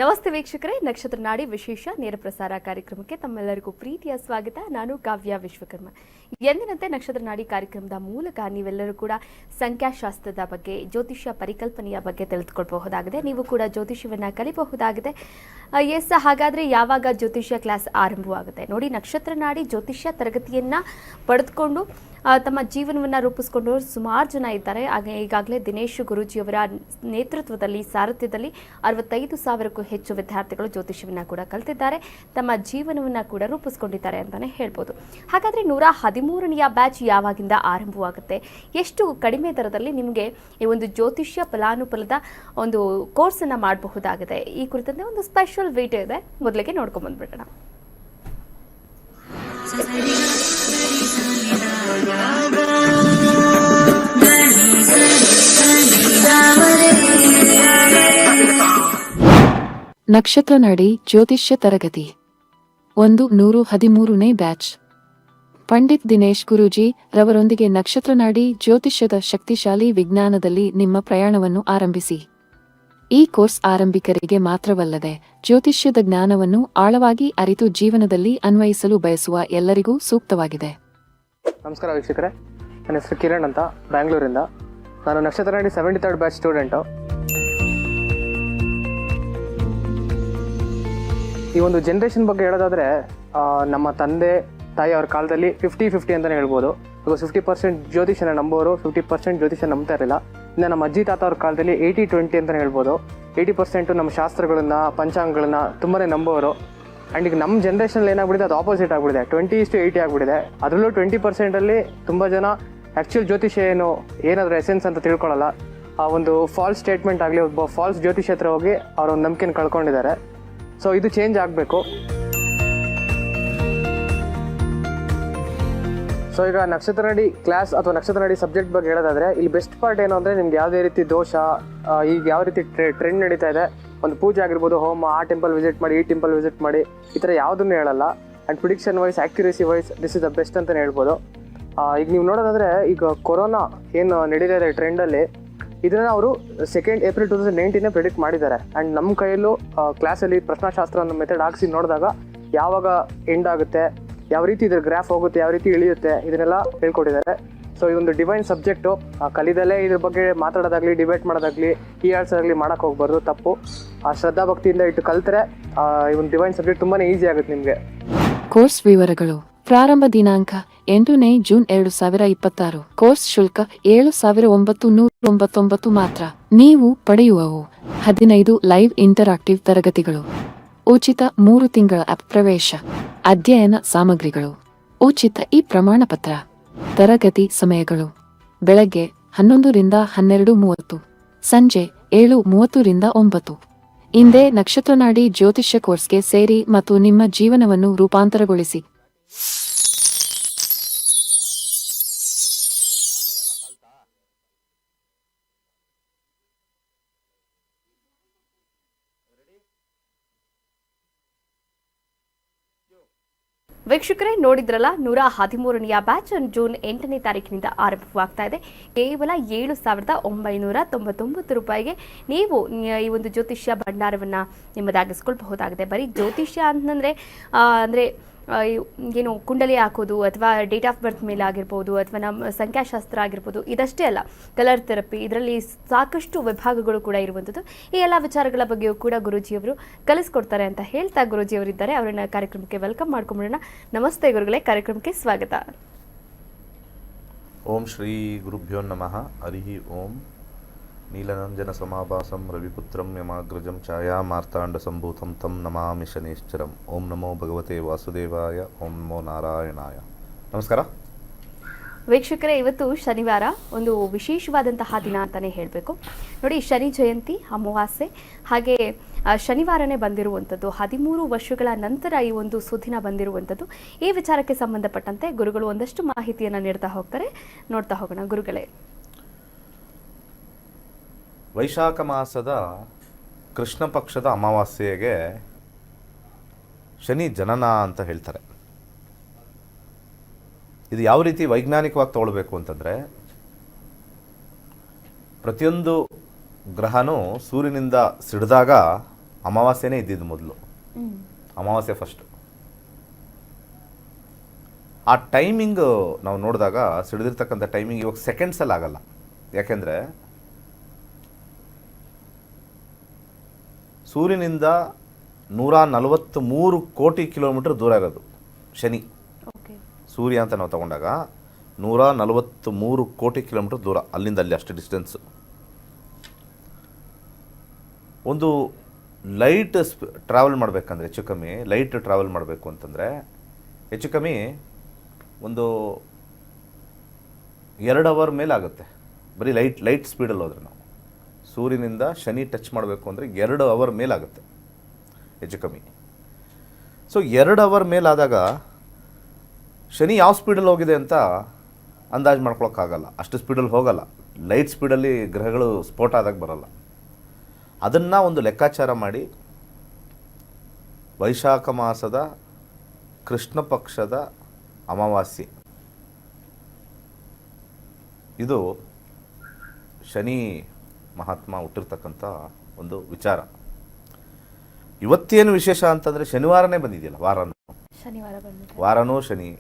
ನಮಸ್ತೆ ವೀಕ್ಷಕರೇ, ನಕ್ಷತ್ರ ನಾಡಿ ವಿಶೇಷ ನೇರ ಪ್ರಸಾರ ಕಾರ್ಯಕ್ರಮಕ್ಕೆ ತಮ್ಮೆಲ್ಲರಿಗೂ ಪ್ರೀತಿಯ ಸ್ವಾಗತ. ನಾನು ಕಾವ್ಯ ವಿಶ್ವಕರ್ಮ. ಎಂದಿನಂತೆ ನಕ್ಷತ್ರ ನಾಡಿ ಕಾರ್ಯಕ್ರಮದ ಮೂಲಕ ನೀವೆಲ್ಲರೂ ಕೂಡ ಸಂಖ್ಯಾಶಾಸ್ತ್ರದ ಬಗ್ಗೆ, ಜ್ಯೋತಿಷ್ಯ ಪರಿಕಲ್ಪನೆಯ ಬಗ್ಗೆ ತಿಳಿದುಕೊಳ್ಳಬಹುದಾಗಿದೆ. ನೀವು ಕೂಡ ಜ್ಯೋತಿಷ್ಯವನ್ನು ಕಲಿಬಹುದಾಗಿದೆ. ಹಾಗಾದರೆ ಯಾವಾಗ ಜ್ಯೋತಿಷ್ಯ ಕ್ಲಾಸ್ ಆರಂಭವಾಗುತ್ತೆ ನೋಡಿ. ನಕ್ಷತ್ರ ನಾಡಿ ಜ್ಯೋತಿಷ್ಯ ತರಗತಿಯನ್ನು ಪಡೆದುಕೊಂಡು ತಮ್ಮ ಜೀವನವನ್ನು ರೂಪಿಸಿಕೊಂಡು ಸುಮಾರು ಜನ ಇದ್ದಾರೆ. ಈಗಾಗಲೇ ದಿನೇಶ್ ಗುರೂಜಿಯವರ ನೇತೃತ್ವದಲ್ಲಿ, ಸಾರಥ್ಯದಲ್ಲಿ 65,000ಕ್ಕೂ ಹೆಚ್ಚು ವಿದ್ಯಾರ್ಥಿಗಳು ಜ್ಯೋತಿಷ್ಯವನ್ನು ಕೂಡ ಕಲಿತಿದ್ದಾರೆ, ತಮ್ಮ ಜೀವನವನ್ನು ಕೂಡ ರೂಪಿಸ್ಕೊಂಡಿದ್ದಾರೆ ಅಂತಲೇ ಹೇಳ್ಬೋದು. ಹಾಗಾದರೆ 113ನೆಯ ಬ್ಯಾಚ್ ಯಾವಾಗಿಂದ ಆರಂಭವಾಗುತ್ತೆ, ಎಷ್ಟು ಕಡಿಮೆ ದರದಲ್ಲಿ ನಿಮಗೆ ಈ ಒಂದು ಜ್ಯೋತಿಷ್ಯ ಫಲಾನುಫಲದ ಒಂದು ಕೋರ್ಸನ್ನು ಮಾಡಬಹುದಾಗಿದೆ, ಈ ಕುರಿತಂತೆ ಒಂದು ಸ್ಪೆಷಲ್ ವಿಡಿಯೋ ಇದೆ. ಮೊದಲಿಗೆ ನೋಡ್ಕೊಂಡ್ಬಂದ್ಬಿಡೋಣ. ನಕ್ಷತ್ರ ನಾಡಿ ಜ್ಯೋತಿಷ್ಯ ತರಗತಿ 113ನೇ ಬ್ಯಾಚ್. ಪಂಡಿತ್ ದಿನೇಶ್ ಗುರೂಜಿ ರವರೊಂದಿಗೆ ನಕ್ಷತ್ರ ನಾಡಿ ಜ್ಯೋತಿಷ್ಯದ ಶಕ್ತಿಶಾಲಿ ವಿಜ್ಞಾನದಲ್ಲಿ ನಿಮ್ಮ ಪ್ರಯಾಣವನ್ನು ಆರಂಭಿಸಿ. ಈ ಕೋರ್ಸ್ ಆರಂಭಿಕರಿಗೆ ಮಾತ್ರವಲ್ಲದೆ ಜ್ಯೋತಿಷ್ಯದ ಜ್ಞಾನವನ್ನು ಆಳವಾಗಿ ಅರಿತು ಜೀವನದಲ್ಲಿ ಅನ್ವಯಿಸಲು ಬಯಸುವ ಎಲ್ಲರಿಗೂ ಸೂಕ್ತವಾಗಿದೆ. ನಮಸ್ಕಾರ ವೀಕ್ಷಕರೇ, ನನ್ನ ಹೆಸರು ಕಿರಣ್ ಅಂತ, ಬ್ಯಾಂಗ್ಳೂರಿಂದ. ನಾನು ನಕ್ಷತ್ರ ನಾಡಿ 73rd ಬ್ಯಾಚ್ ಸ್ಟೂಡೆಂಟು. ಈ ಒಂದು ಜನ್ರೇಷನ್ ಬಗ್ಗೆ ಹೇಳೋದಾದರೆ, ನಮ್ಮ ತಂದೆ ತಾಯಿ ಅವ್ರ ಕಾಲದಲ್ಲಿ 50-50 ಅಂತಲೇ ಹೇಳ್ಬೋದು. ಬಿಕಾಸ್ 50% ಜ್ಯೋತಿಷನ ನಂಬೋರು, 50% ಜ್ಯೋತಿಷ ನಂಬ್ತಾ ಇರಲಿಲ್ಲ. ಇನ್ನು ನಮ್ಮ ಅಜ್ಜಿ ತಾತ ಅವ್ರ ಕಾಲದಲ್ಲಿ 80-20 ಅಂತಲೇ ಹೇಳ್ಬೋದು. 80% ನಮ್ಮ ಶಾಸ್ತ್ರಗಳನ್ನ, ಪಂಚಾಂಗಗಳನ್ನ ತುಂಬಾ ನಂಬೋರು. ಆ್ಯಂಡ್ ಈಗ ನಮ್ಮ ಜನ್ರೇಷನಲ್ಲಿ ಏನಾಗ್ಬಿಟ್ಟಿದೆ, ಅದು ಆಪೋಸಿಟ್ ಆಗಿಬಿಟ್ಟಿದೆ. 20:80 ಆಗಿಬಿಟ್ಟಿದೆ. ಅದರಲ್ಲೂ 20%ಅಲ್ಲಿ ತುಂಬ ಜನ ಆ್ಯಕ್ಚುಯಲ್ ಜ್ಯೋತಿಷ ಏನಾದರೂ ಎಸೆನ್ಸ್ ಅಂತ ತಿಳ್ಕೊಳ್ಳಲ್ಲ. ಆ ಒಂದು ಫಾಲ್ಸ್ ಸ್ಟೇಟ್ಮೆಂಟ್ ಆಗಲಿ, ಒಬ್ಬ ಫಾಲ್ಸ್ ಜ್ಯೋತಿಷ ಹತ್ರ ಹೋಗಿ ಅವ್ರ ಒಂದು ನಂಬಿಕೆನ ಕಳ್ಕೊಂಡಿದ್ದಾರೆ. ಸೊ ಇದು ಚೇಂಜ್ ಆಗಬೇಕು. ಸೊ ಈಗ ನಕ್ಷತ್ರ ನಾಡಿ ಕ್ಲಾಸ್ ಅಥವಾ ನಕ್ಷತ್ರ ನಾಡಿ ಸಬ್ಜೆಕ್ಟ್ ಬಗ್ಗೆ ಹೇಳೋದಾದರೆ, ಇಲ್ಲಿ ಬೆಸ್ಟ್ ಪಾರ್ಟ್ ಏನು ಅಂದರೆ, ನಿಮ್ಗೆ ಯಾವುದೇ ರೀತಿ ದೋಷ, ಈಗ ಯಾವ ರೀತಿ ಟ್ರೆಂಡ್ ನಡೀತಾ ಇದೆ, ಒಂದು ಪೂಜೆ ಆಗಿರ್ಬೋದು, ಹೋಮ, ಆ ಟೆಂಪಲ್ ವಿಸಿಟ್ ಮಾಡಿ, ಈ ಟೆಂಪಲ್ ವಿಸಿಟ್ ಮಾಡಿ, ಈ ಥರ ಯಾವುದನ್ನು ಹೇಳಲ್ಲ. And prediction wise, accuracy wise this is the best ಅಂತಲೇ ಹೇಳ್ಬೋದು. ಈಗ ನೀವು ನೋಡೋದಾದರೆ, ಈಗ ಕೊರೋನಾ ಏನು ನಡೀತಾ ಇದೆ ಟ್ರೆಂಡಲ್ಲಿ, ಇದನ್ನು ಅವರು 2nd ಏಪ್ರಿಲ್ 2019 ಪ್ರಿಡಿಕ್ಟ್ ಮಾಡಿದ್ದಾರೆ. ಆ್ಯಂಡ್ ನಮ್ಮ ಕೈಯಲ್ಲೂ ಕ್ಲಾಸಲ್ಲಿ ಪ್ರಶ್ನಾಶಾಸ್ತ್ರ ಅನ್ನೋ ಮೆಥಡ್ ಹಾಕಿಸಿ ನೋಡಿದಾಗ ಯಾವಾಗ ಎಂಡ್ ಆಗುತ್ತೆ, ಯಾವ ರೀತಿ ಇದ್ರ ಗ್ರಾಫ್ ಹೋಗುತ್ತೆ, ಯಾವ ರೀತಿ ಇಳಿಯುತ್ತೆ, ಇದನ್ನೆಲ್ಲ ಹೇಳ್ಕೊಟ್ಟಿದ್ದಾರೆ. ಸೊ ಇದೊಂದು ಡಿವೈನ್ ಸಬ್ಜೆಕ್ಟು. ಕಲಿದಲ್ಲೇ ಇದ್ರ ಬಗ್ಗೆ ಮಾತಾಡೋದಾಗಲಿ, ಡಿಬೇಟ್ ಮಾಡೋದಾಗಲಿ, ಕೀ ಆನ್ಸರ್ ಮಾಡೋಕ್ಕೆ ಹೋಗ್ಬಾರ್ದು, ತಪ್ಪು. ಶ್ರದ್ಧಾ ಭಕ್ತಿಯಿಂದ ಇಟ್ಟು ಕಲ್ತರೆ ಈ ಒಂದು ಡಿವೈನ್ ಸಬ್ಜೆಕ್ಟ್ ತುಂಬಾ ಈಸಿ ಆಗುತ್ತೆ ನಿಮಗೆ. ಕೋರ್ಸ್ ವಿವರಗಳು. ಪ್ರಾರಂಭ ದಿನಾಂಕ 8ನೇ ಜೂನ್ 2026. ಕೋರ್ಸ್ ಶುಲ್ಕ 7,999 ಮಾತ್ರ. ನೀವು ಪಡೆಯುವವು 15 ಲೈವ್ ಇಂಟರಾಕ್ಟಿವ್ ತರಗತಿಗಳು, ಉಚಿತ 3 ತಿಂಗಳ ಆಪ್ ಪ್ರವೇಶ, ಅಧ್ಯಯನ ಸಾಮಗ್ರಿಗಳು, ಉಚಿತ ಈ ಪ್ರಮಾಣ ಪತ್ರ. ತರಗತಿ ಸಮಯಗಳು: ಬೆಳಗ್ಗೆ 11 ರಿಂದ 12:30, ಸಂಜೆ 7:30 ರಿಂದ 9. ಇಂದೇ ನಕ್ಷತ್ರ ನಾಡಿ ಜ್ಯೋತಿಷ್ಯ ಕೋರ್ಸ್ಗೆ ಸೇರಿ ಮತ್ತು ನಿಮ್ಮ ಜೀವನವನ್ನು ರೂಪಾಂತರಗೊಳಿಸಿ. ವೀಕ್ಷಕರೇ, ನೋಡಿದ್ರಲ್ಲ, 113ನೆಯ ಬ್ಯಾಚ್ ಜೂನ್ 8ನೇ ತಾರೀಕಿನಿಂದ ಆರಂಭವಾಗ್ತಾ ಇದೆ. ಕೇವಲ 7,999 ರೂಪಾಯಿಗೆ ನೀವು ಈ ಒಂದು ಜ್ಯೋತಿಷ್ಯ ಭಂಡಾರವನ್ನು ನಿಮ್ಮದಾಗಿಸ್ಕೊಳ್ಬಹುದಾಗಿದೆ. ಬರೀ ಜ್ಯೋತಿಷ್ಯ ಅಂತಂದರೆ ಏನು ಕುಂಡಲಿ ಹಾಕೋದು, ಅಥವಾ ಡೇಟ್ ಆಫ್ ಬರ್ತ್ ಮೇಲೆ ಆಗಿರ್ಬೋದು, ಅಥವಾ ನಮ್ಮ ಸಂಖ್ಯಾಶಾಸ್ತ್ರ ಆಗಿರ್ಬೋದು, ಇದಷ್ಟೇ ಅಲ್ಲ, ಕಲರ್ ಥೆರಪಿ, ಇದರಲ್ಲಿ ಸಾಕಷ್ಟು ವಿಭಾಗಗಳು ಕೂಡ ಇರುವಂಥದ್ದು. ಈ ಎಲ್ಲ ವಿಚಾರಗಳ ಬಗ್ಗೆಯೂ ಕೂಡ ಗುರೂಜಿಯವರು ಕಲಿಸ್ಕೊಡ್ತಾರೆ ಅಂತ ಹೇಳ್ತಾ ಗುರೂಜಿಯವರಿದ್ದಾರೆ. ಅವರನ್ನ ಕಾರ್ಯಕ್ರಮಕ್ಕೆ ವೆಲ್ಕಮ್ ಮಾಡ್ಕೊಂಡ್ಬಿಡೋಣ. ನಮಸ್ತೆ ಗುರುಗಳೇ, ಕಾರ್ಯಕ್ರಮಕ್ಕೆ ಸ್ವಾಗತ. ಓಂ ಶ್ರೀ ಗುರುಭ್ಯೋ ನಮಃ. ಹರಿ ಓಂ. ನೀಲನಂಜನ ಸಮಾಭಾಸಂ ರವಿಪುತ್ರಂ ಯಮಾಗ್ರಜಂ ಛಾಯಾ ಮಾರ್ತಾಂಡ ಸಂಭೂತಂ ತಂ ನಮಾಮಿ ಶನೇಶ್ಚರಂ. ಓಂ ನಮೋ ಭಗವತೆ ವಾಸುದೇವಾಯ. ಓಂ ನಮೋ ನಾರಾಯಣಾಯ. ನಮಸ್ಕಾರ ವೀಕ್ಷಕರೇ, ಇವತ್ತು ಶನಿವಾರ, ಒಂದು ವಿಶೇಷವಾದಂತಹ ದಿನ ಅಂತಲೇ ಹೇಳಬೇಕು. ನೋಡಿ, ಶನಿ ಜಯಂತಿ, ಅಮಾವಾಸ್ಯೆ, ಹಾಗೆ ಶನಿವಾರನೇ ಬಂದಿರುವಂಥದ್ದು. 13 ವರ್ಷಗಳ ನಂತರ ಈ ಒಂದು ಸುದಿನ ಬಂದಿರುವಂಥದ್ದು. ಈ ವಿಚಾರಕ್ಕೆ ಸಂಬಂಧಪಟ್ಟಂತೆ ಗುರುಗಳು ಒಂದಷ್ಟು ಮಾಹಿತಿಯನ್ನು ನೀಡ್ತಾ ಹೋಗ್ತಾರೆ. ನೋಡ್ತಾ ಹೋಗೋಣ ಗುರುಗಳೇ. ವೈಶಾಖ ಮಾಸದ ಕೃಷ್ಣ ಪಕ್ಷದ ಅಮಾವಾಸ್ಯೆಗೆ ಶನಿ ಜನನ ಅಂತ ಹೇಳ್ತಾರೆ. ಇದು ಯಾವ ರೀತಿ ವೈಜ್ಞಾನಿಕವಾಗಿ ತೊಗೊಳ್ಬೇಕು ಅಂತಂದರೆ, ಪ್ರತಿಯೊಂದು ಗ್ರಹನೂ ಸೂರ್ಯನಿಂದ ಸಿಡಿದಾಗ ಅಮಾವಾಸ್ಯೆನೇ ಇದ್ದಿದ್ದು ಮೊದಲು. ಅಮಾವಾಸ್ಯೆ ಫಸ್ಟು. ಆ ಟೈಮಿಂಗ್ ನಾವು ನೋಡಿದಾಗ ಸಿಡಿದಿರ್ತಕ್ಕಂಥ ಟೈಮಿಂಗ್ ಇವಾಗ ಸೆಕೆಂಡ್ಸಲ್ಲಿ ಆಗಲ್ಲ. ಯಾಕೆಂದರೆ ಸೂರ್ಯನಿಂದ 143 ಕೋಟಿ ಕಿಲೋಮೀಟರ್ ದೂರ ಇರೋದು ಶನಿ. ಸೂರ್ಯ ಅಂತ ನಾವು ತಗೊಂಡಾಗ 143 ಕೋಟಿ ಕಿಲೋಮೀಟರ್ ದೂರ, ಅಲ್ಲಿಂದ ಅಲ್ಲಿ ಅಷ್ಟು ಡಿಸ್ಟೆನ್ಸು. ಒಂದು ಲೈಟ್ ಟ್ರಾವೆಲ್ ಮಾಡಬೇಕಂದ್ರೆ, ಹೆಚ್ಚು ಕಮ್ಮಿ ಲೈಟ್ ಟ್ರಾವೆಲ್ ಮಾಡಬೇಕು ಅಂತಂದರೆ ಹೆಚ್ಚು ಕಮ್ಮಿ ಒಂದು 2 ಅವರ್ ಮೇಲೆ ಆಗುತ್ತೆ. ಬರೀ ಲೈಟ್ ಸ್ಪೀಡಲ್ಲಿ ಹೋದ್ರೆ ನಾವು ಸೂರ್ಯನಿಂದ ಶನಿ ಟಚ್ ಮಾಡಬೇಕು ಅಂದರೆ 2 ಅವರ್ ಮೇಲಾಗುತ್ತೆ ಹೆಚ್ಚು ಕಮ್ಮಿ. ಸೊ 2 ಅವರ್ ಮೇಲಾದಾಗ ಶನಿ ಯಾವ ಸ್ಪೀಡಲ್ಲಿ ಹೋಗಿದೆ ಅಂತ ಅಂದಾಜು ಮಾಡ್ಕೊಳಕ್ಕಾಗಲ್ಲ. ಅಷ್ಟು ಸ್ಪೀಡಲ್ಲಿ ಹೋಗಲ್ಲ. ಲೈಟ್ ಸ್ಪೀಡಲ್ಲಿ ಗ್ರಹಗಳು ಸ್ಫೋಟ ಆದಾಗ ಬರಲ್ಲ. ಅದನ್ನು ಒಂದು ಲೆಕ್ಕಾಚಾರ ಮಾಡಿ ವೈಶಾಖ ಮಾಸದ ಕೃಷ್ಣ ಪಕ್ಷದ ಅಮಾವಾಸ್ಯೆ, ಇದು ಶನಿ ಮಹಾತ್ಮ ಹುಟ್ಟಿರ್ತಕ್ಕಂಥ ಒಂದು ವಿಚಾರ. ಇವತ್ತೇನು ವಿಶೇಷ ಅಂತಂದರೆ ಶನಿವಾರನೇ ಬಂದಿದೆಯಲ್ಲ, ವಾರನೂ ಶನಿ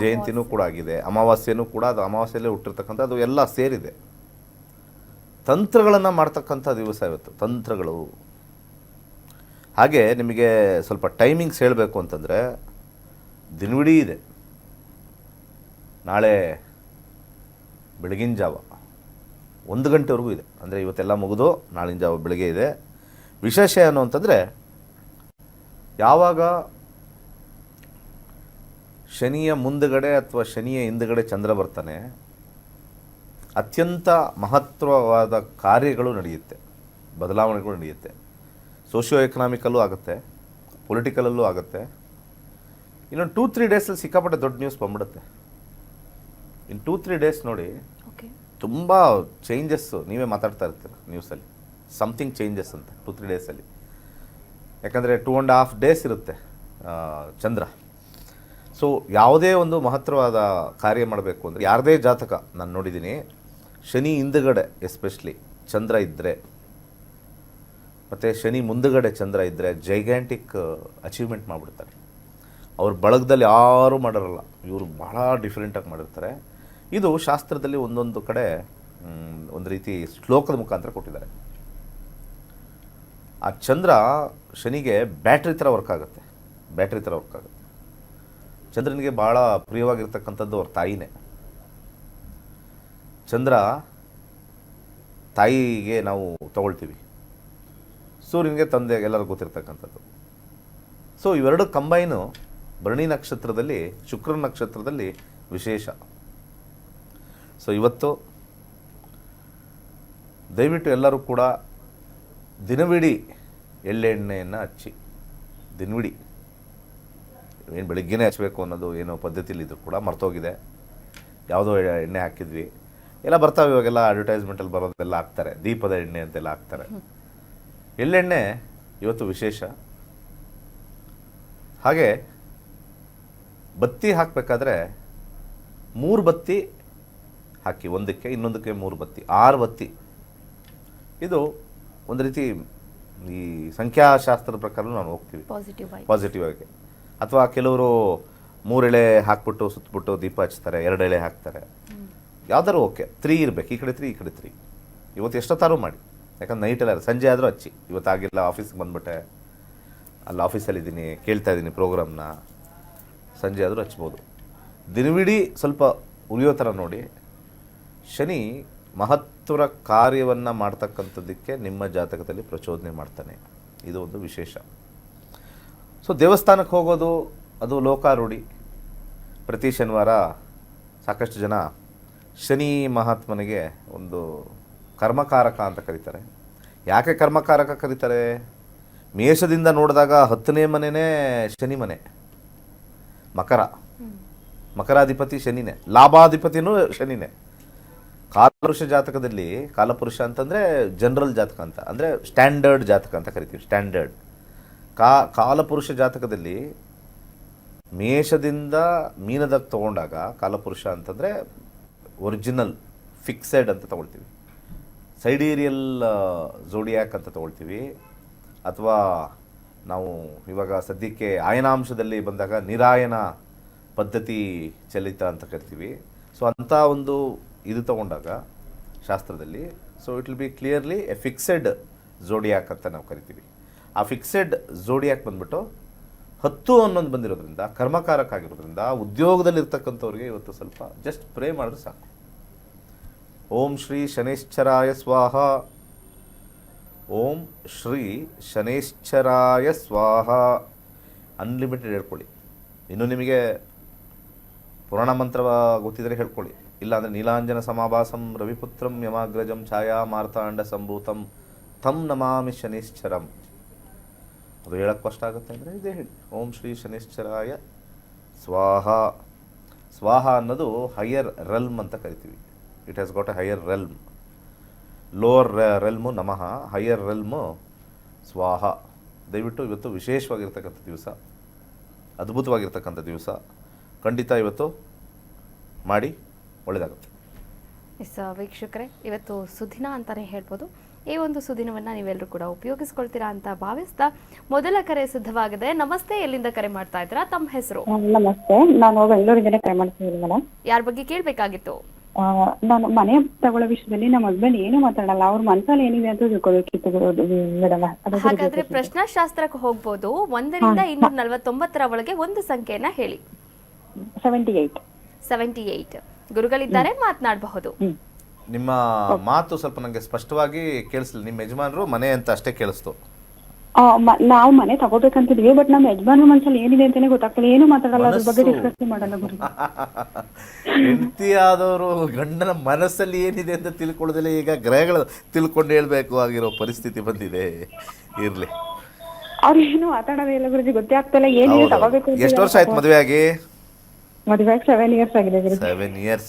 ಜಯಂತಿನೂ ಕೂಡ ಆಗಿದೆ, ಅಮಾವಾಸ್ಯೆನೂ ಕೂಡ, ಅದು ಅಮಾವಾಸ್ಯೆಯಲ್ಲೇ ಹುಟ್ಟಿರ್ತಕ್ಕಂಥ, ಅದು ಎಲ್ಲ ಸೇರಿದೆ. ತಂತ್ರಗಳನ್ನು ಮಾಡ್ತಕ್ಕಂಥ ದಿವಸ ಇವತ್ತು, ತಂತ್ರಗಳು. ಹಾಗೆ ನಿಮಗೆ ಸ್ವಲ್ಪ ಟೈಮಿಂಗ್ಸ್ ಹೇಳಬೇಕು ಅಂತಂದರೆ ದಿನವಿಡೀ ಇದೆ. ನಾಳೆ ಬೆಳಗಿನ ಜಾವ 1 ಗಂಟೆವರೆಗೂ ಇದೆ. ಅಂದರೆ ಇವತ್ತೆಲ್ಲ ಮುಗಿದು ನಾಳಿನ ಜಾವ ಬೆಳಗ್ಗೆ ಇದೆ. ವಿಶೇಷ ಏನು ಅಂತಂದರೆ, ಯಾವಾಗ ಶನಿಯ ಮುಂದುಗಡೆ ಅಥವಾ ಶನಿಯ ಹಿಂದುಗಡೆ ಚಂದ್ರ ಬರ್ತಾನೆ, ಅತ್ಯಂತ ಮಹತ್ವವಾದ ಕಾರ್ಯಗಳು ನಡೆಯುತ್ತೆ, ಬದಲಾವಣೆಗಳು ನಡೆಯುತ್ತೆ. ಸೋಷಿಯೋ ಎಕನಾಮಿಕಲ್ಲೂ ಆಗುತ್ತೆ, ಪೊಲಿಟಿಕಲಲ್ಲೂ ಆಗುತ್ತೆ. ಇನ್ನೊಂದು 2-3 ಡೇಸಲ್ಲಿ ಸಿಕ್ಕಾಪಟ್ಟೆ ದೊಡ್ಡ ನ್ಯೂಸ್ ಬಂದ್ಬಿಡುತ್ತೆ. ಇನ್ನು 2-3 ಡೇಸ್ ನೋಡಿ, ತುಂಬ ಚೇಂಜಸ್ಸು. ನೀವೇ ಮಾತಾಡ್ತಾ ಇರ್ತೀರ ನ್ಯೂಸಲ್ಲಿ, ಸಮಥಿಂಗ್ ಚೇಂಜಸ್ ಅಂತ 2-3 ಡೇಸಲ್ಲಿ. ಯಾಕಂದರೆ 2.5 ಡೇಸ್ ಇರುತ್ತೆ ಚಂದ್ರ. ಸೊ ಯಾವುದೇ ಒಂದು ಮಹತ್ವವಾದ ಕಾರ್ಯ ಮಾಡಬೇಕು ಅಂದರೆ, ಯಾರದೇ ಜಾತಕ ನಾನು ನೋಡಿದ್ದೀನಿ, ಶನಿ ಹಿಂದುಗಡೆ ಎಸ್ಪೆಷಲಿ ಚಂದ್ರ ಇದ್ದರೆ ಮತ್ತು ಶನಿ ಮುಂದುಗಡೆ ಚಂದ್ರ ಇದ್ದರೆ ಜೈಗ್ಯಾಂಟಿಕ್ ಅಚೀವ್ಮೆಂಟ್ ಮಾಡಿಬಿಡ್ತಾರೆ. ಅವ್ರ ಬಳಗದಲ್ಲಿ ಯಾರೂ ಮಾಡಿರಲ್ಲ, ಇವರು ಭಾಳ ಡಿಫ್ರೆಂಟಾಗಿ ಮಾಡಿರ್ತಾರೆ. ಇದು ಶಾಸ್ತ್ರದಲ್ಲಿ ಒಂದೊಂದು ಕಡೆ ಒಂದು ರೀತಿ ಶ್ಲೋಕದ ಮುಖಾಂತರ ಕೊಟ್ಟಿದ್ದಾರೆ. ಆ ಚಂದ್ರ ಶನಿಗೆ ಬ್ಯಾಟ್ರಿ ಥರ ವರ್ಕ್ ಆಗುತ್ತೆ. ಚಂದ್ರನಿಗೆ ಭಾಳ ಪ್ರಿಯವಾಗಿರ್ತಕ್ಕಂಥದ್ದು ಅವ್ರ ತಾಯಿನೇ. ಚಂದ್ರ ತಾಯಿಗೆ ನಾವು ತಗೊಳ್ತೀವಿ, ಸೂರ್ಯನಿಗೆ ತಂದೆ, ಎಲ್ಲರಿಗೂ ಗೊತ್ತಿರ್ತಕ್ಕಂಥದ್ದು. ಸೊ ಇವೆರಡು ಕಂಬೈನು ಭರಣಿ ನಕ್ಷತ್ರದಲ್ಲಿ, ಶುಕ್ರ ನಕ್ಷತ್ರದಲ್ಲಿ ವಿಶೇಷ. ಸೊ ಇವತ್ತು ದಯವಿಟ್ಟು ಎಲ್ಲರೂ ಕೂಡ ದಿನವಿಡೀ ಎಳ್ಳೆಣ್ಣೆಯನ್ನು ಹಚ್ಚಿ, ದಿನವಿಡೀ ಏನು ಬೆಳಿಗ್ಗೆನೇ ಹಚ್ಚಬೇಕು ಅನ್ನೋದು ಏನೋ ಪದ್ಧತಿಲಿದ್ರು ಕೂಡ ಮರ್ತೋಗಿದೆ. ಯಾವುದೋ ಎಣ್ಣೆ ಹಾಕಿದ್ವಿ, ಎಲ್ಲ ಬರ್ತಾವೆ ಇವಾಗೆಲ್ಲ, ಅಡ್ವರ್ಟೈಸ್ಮೆಂಟಲ್ಲಿ ಬರೋದೆಲ್ಲ ಹಾಕ್ತಾರೆ, ದೀಪದ ಎಣ್ಣೆ ಅಂತೆಲ್ಲ ಹಾಕ್ತಾರೆ. ಎಳ್ಳೆಣ್ಣೆ ಇವತ್ತು ವಿಶೇಷ. ಹಾಗೆ ಬತ್ತಿ ಹಾಕಬೇಕಾದ್ರೆ 3 ಬತ್ತಿ ಹಾಕಿ, ಒಂದಕ್ಕೆ ಇನ್ನೊಂದಕ್ಕೆ 3 ಬತ್ತಿ, 6 ಬತ್ತಿ. ಇದು ಒಂದು ರೀತಿ ಈ ಸಂಖ್ಯಾಶಾಸ್ತ್ರದ ಪ್ರಕಾರ ನಾವು ಹೋಗ್ತೀವಿ ಪಾಸಿಟಿವ್ ಆಗಿ. ಅಥವಾ ಕೆಲವರು 3 ಎಳೆ ಹಾಕ್ಬಿಟ್ಟು ಸುತ್ತಬಿಟ್ಟು ದೀಪ ಹಚ್ತಾರೆ, 2 ಎಳೆ ಹಾಕ್ತಾರೆ. ಯಾವ್ದಾರು ಓಕೆ, 3 ಇರಬೇಕು, ಈ ಕಡೆ 3 ಈ ಕಡೆ 3. ಇವತ್ತು ಎಷ್ಟೊತ್ತಾರು ಮಾಡಿ, ಯಾಕಂದ್ರೆ ನೈಟೆಲ್ಲ ಸಂಜೆ ಆದರೂ ಹಚ್ಚಿ. ಇವತ್ತಾಗಿಲ್ಲ, ಆಫೀಸ್ಗೆ ಬಂದುಬಿಟ್ಟೆ, ಅಲ್ಲಿ ಆಫೀಸಲ್ಲಿದ್ದೀನಿ, ಕೇಳ್ತಾ ಇದ್ದೀನಿ ಪ್ರೋಗ್ರಾಮ್ನ, ಸಂಜೆ ಆದರೂ ಹಚ್ಬೋದು. ದಿನವಿಡೀ ಸ್ವಲ್ಪ ಉಳಿಯೋ ಥರ ನೋಡಿ. ಶನಿ ಮಹತ್ವರ ಕಾರ್ಯವನ್ನು ಮಾಡ್ತಕ್ಕಂಥದ್ದಕ್ಕೆ ನಿಮ್ಮ ಜಾತಕದಲ್ಲಿ ಪ್ರಚೋದನೆ ಮಾಡ್ತಾನೆ. ಇದು ಒಂದು ವಿಶೇಷ. ಸೊ ದೇವಸ್ಥಾನಕ್ಕೆ ಹೋಗೋದು ಅದು ಲೋಕಾರೂಢಿ. ಪ್ರತಿ ಶನಿವಾರ ಸಾಕಷ್ಟು ಜನ ಶನಿ ಮಹಾತ್ಮನಿಗೆ ಒಂದು ಕರ್ಮಕಾರಕ ಅಂತ ಕರೀತಾರೆ. ಯಾಕೆ ಕರ್ಮಕಾರಕ ಕರೀತಾರೆ? ಮೇಷದಿಂದ ನೋಡಿದಾಗ 10ನೇ ಮನೆಯೇ ಶನಿ ಮನೆ, ಮಕರಾಧಿಪತಿ ಶನಿನೇ, ಲಾಭಾಧಿಪತಿನೂ ಶನಿನೇ. ಕಾಲಪುರುಷ ಜಾತಕದಲ್ಲಿ, ಕಾಲಪುರುಷ ಅಂತಂದರೆ ಜನರಲ್ ಜಾತಕ ಅಂತ, ಅಂದರೆ ಸ್ಟ್ಯಾಂಡರ್ಡ್ ಜಾತಕ ಅಂತ ಕರಿತೀವಿ. ಸ್ಟ್ಯಾಂಡರ್ಡ್ ಕಾಲಪುರುಷ ಜಾತಕದಲ್ಲಿ ಮೇಷದಿಂದ ಮೀನದಾಗ ತೊಗೊಂಡಾಗ ಕಾಲಪುರುಷ ಅಂತಂದರೆ ಒರಿಜಿನಲ್ ಫಿಕ್ಸೆಡ್ ಅಂತ ತೊಗೊಳ್ತೀವಿ. ಸೈಡೀರಿಯಲ್ ಝೋಡಿಯಾಕ್ ಅಂತ ತೊಗೊಳ್ತೀವಿ. ಅಥವಾ ನಾವು ಇವಾಗ ಸದ್ಯಕ್ಕೆ ಆಯನಾಂಶದಲ್ಲಿ ಬಂದಾಗ ನಿರಾಯನ ಪದ್ಧತಿ ಚಲಿತ ಅಂತ ಕರಿತೀವಿ. ಸೊ ಅಂಥ ಒಂದು ಇದು ತೊಗೊಂಡಾಗ ಶಾಸ್ತ್ರದಲ್ಲಿ so it will be clearly a fixed zodiac ಅಂತ ನಾವು ಕರಿತೀವಿ. ಆ ಫಿಕ್ಸೆಡ್ ಝೋಡಿಯಾಕ್ ಬಂದ್ಬಿಟ್ಟು 10 ಅನ್ನೊಂದು ಬಂದಿರೋದ್ರಿಂದ ಕರ್ಮಕಾರಕ ಆಗಿರೋದ್ರಿಂದ ಉದ್ಯೋಗದಲ್ಲಿರ್ತಕ್ಕಂಥವ್ರಿಗೆ ಇವತ್ತು ಸ್ವಲ್ಪ ಜಸ್ಟ್ ಪ್ರೇ ಮಾಡಿದ್ರೆ ಸಾಕು. ಓಂ ಶ್ರೀ ಶನೈಶ್ಚರಾಯ ಸ್ವಾಹ, ಓಂ ಶ್ರೀ ಶನೈಶ್ಚರಾಯ ಸ್ವಾಹ ಅನ್ಲಿಮಿಟೆಡ್ ಹೇಳ್ಕೊಳ್ಳಿ. ಇನ್ನು ನಿಮಗೆ ಪುರಾಣ ಮಂತ್ರ ಗೊತ್ತಿದ್ರೆ ಹೇಳ್ಕೊಳ್ಳಿ. ಇಲ್ಲಾಂದರೆ ನೀಲಾಂಜನ ಸಮಾಭಾಸಂ ರವಿಪುತ್ರಂ ಯಮಾಗ್ರಜಂ ಛಾಯಾ ಮಾರ್ತಾಂಡ ಸಂಭೂತಂ ತಂ ನಮಾಮಿ ಶನೈಶ್ಚರಂ. ಅದು ಹೇಳಕ್ಕೆ ಕಷ್ಟ ಆಗುತ್ತೆ ಅಂದರೆ ಇದೇ ಹೇಳಿ, ಓಂ ಶ್ರೀ ಶನೈಶ್ಚರಾಯ ಸ್ವಾಹ. ಸ್ವಾಹ ಅನ್ನೋದು ಹೈಯರ್ ರೆಲ್ಮ್ ಅಂತ ಕರಿತೀವಿ. It has got a higher realm. Lower realm ನಮಃ, ಹೈಯರ್ ರೆಲ್ಮು ಸ್ವಾಹ. ದಯವಿಟ್ಟು ಇವತ್ತು ವಿಶೇಷವಾಗಿರ್ತಕ್ಕಂಥ ದಿವಸ, ಅದ್ಭುತವಾಗಿರ್ತಕ್ಕಂಥ ದಿವಸ. ಖಂಡಿತ ಇವತ್ತು ಮಾಡಿ, ಒಳ್ಳೆಯದಾಗುತ್ತೆ. ಎಸ್ ವೀಕ್ಷಕರೇ, ಇವತ್ತು ಸುದಿನ ಅಂತಲೇ ಹೇಳ್ಬೋದು. ಈ ಒಂದು ಸುದಿನವನ್ನು ನೀವೆಲ್ಲರೂ ಕೂಡ ಉಪಯೋಗಿಸ್ಕೊಳ್ತೀರಾ ಅಂತ ಭಾವಿಸ್ತಾ ಮೊದಲ ಕರೆ ಸಿದ್ಧವಾಗಿದೆ. ನಮಸ್ತೆ, ಎಲ್ಲಿಂದ ಕರೆ ಮಾಡ್ತಾ ಇದ್ದೀರಾ? ತಮ್ಮ ಹೆಸರು? ನಮಸ್ತೆ, ನಾನು ಬೆಂಗಳೂರಿಂದನೇ ಕರೆ ಮಾಡ್ತಿದ್ದೀನಿ ಮೇಡಮ್. ಯಾರ ಬಗ್ಗೆ ಕೇಳಬೇಕಾಗಿತ್ತು? ನಾನು ಮನೆ ತಗೊಳ್ಳೋ ವಿಷಯದಲ್ಲಿ ನಮ್ಮ ಹಸ್ಬೆಂಡ್ ಏನು ಮಾತಾಡಲ್ಲ, ಅವ್ರ ಮನಸ್ಸಲ್ಲಿ ಏನಿದೆ ಅಂತ ತಿಳ್ಕೊಬೇಕಿತ್ತು ಮೇಡಮ್. ಹಾಗಾದ್ರೆ ಪ್ರಶ್ನಾಶಾಸ್ತ್ರಕ್ಕೆ ಹೋಗ್ಬೋದು. 1ರಿಂದ 249 ಒಳಗೆ ಒಂದು ಸಂಖ್ಯೆಯನ್ನ ಹೇಳಿ. 78. 78. ಗುರುಗಳಿದ್ದಾರೆ, ಮಾತನಾಡಬಹುದು. ನಿಮ್ಮ ಮಾತು ಸ್ವಲ್ಪ ನನಗೆ ಸ್ಪಷ್ಟವಾಗಿ ಕೇಳಿಸ್ಲಿಲ್ಲ. ನಿಮ್ಮ ಯಜಮಾನರು ಮನೆ ಅಂತ ಅಷ್ಟೇ ಕೇಳಿಸ್ತು. ನಾವು ಮನೆ ತಗೋಬೇಕಂತಿದ್ವಿ, ಬಟ್ ನಮ್ಮ ಯಜಮಾನ್ರ ಮನಸ್ಸಲ್ಲಿ ಏನಿದೆ ಅಂತಾನೆ ಗೊತ್ತಾಗ್ತಿಲ್ಲ, ಏನು ಮಾತಾಡಲ್ಲ, ಅದ್ರ ಬಗ್ಗೆ ಡಿಸ್ಕಸ್ ಮಾಡಲ್ಲ ಗುರು. ಹೆಂಡತಿಯಾದವರು ಗಂಡನ ಮನಸ್ಸಲ್ಲಿ ಏನಿದೆ ಅಂತ ತಿಳ್ಕೊಳ್ಳೋದಿಲ್ಲ. ಈಗ ಗ್ರಹಗಳು ತಿಳ್ಕೊಂಡು ಹೇಳ್ಬೇಕು ಆಗಿರೋ ಪರಿಸ್ಥಿತಿ ಬಂದಿದೆ. ಇರ್ಲಿ, ಅವ್ರು ಏನು ಮಾತಾಡೋದೇ ಇಲ್ಲ ಗುರುಜಿ, ಗೊತ್ತೇ ಆಗ್ತಿಲ್ಲ ಏನಿದೆ ತಗೋಬೇಕು. ಎಷ್ಟು ವರ್ಷ ಆಯ್ತು ಮದುವೆ ಆಗಿ? ಮದುವೆ ಆಗಿ 7 years ಆಗಿದೆ ಗುರುಜಿ. 7 years.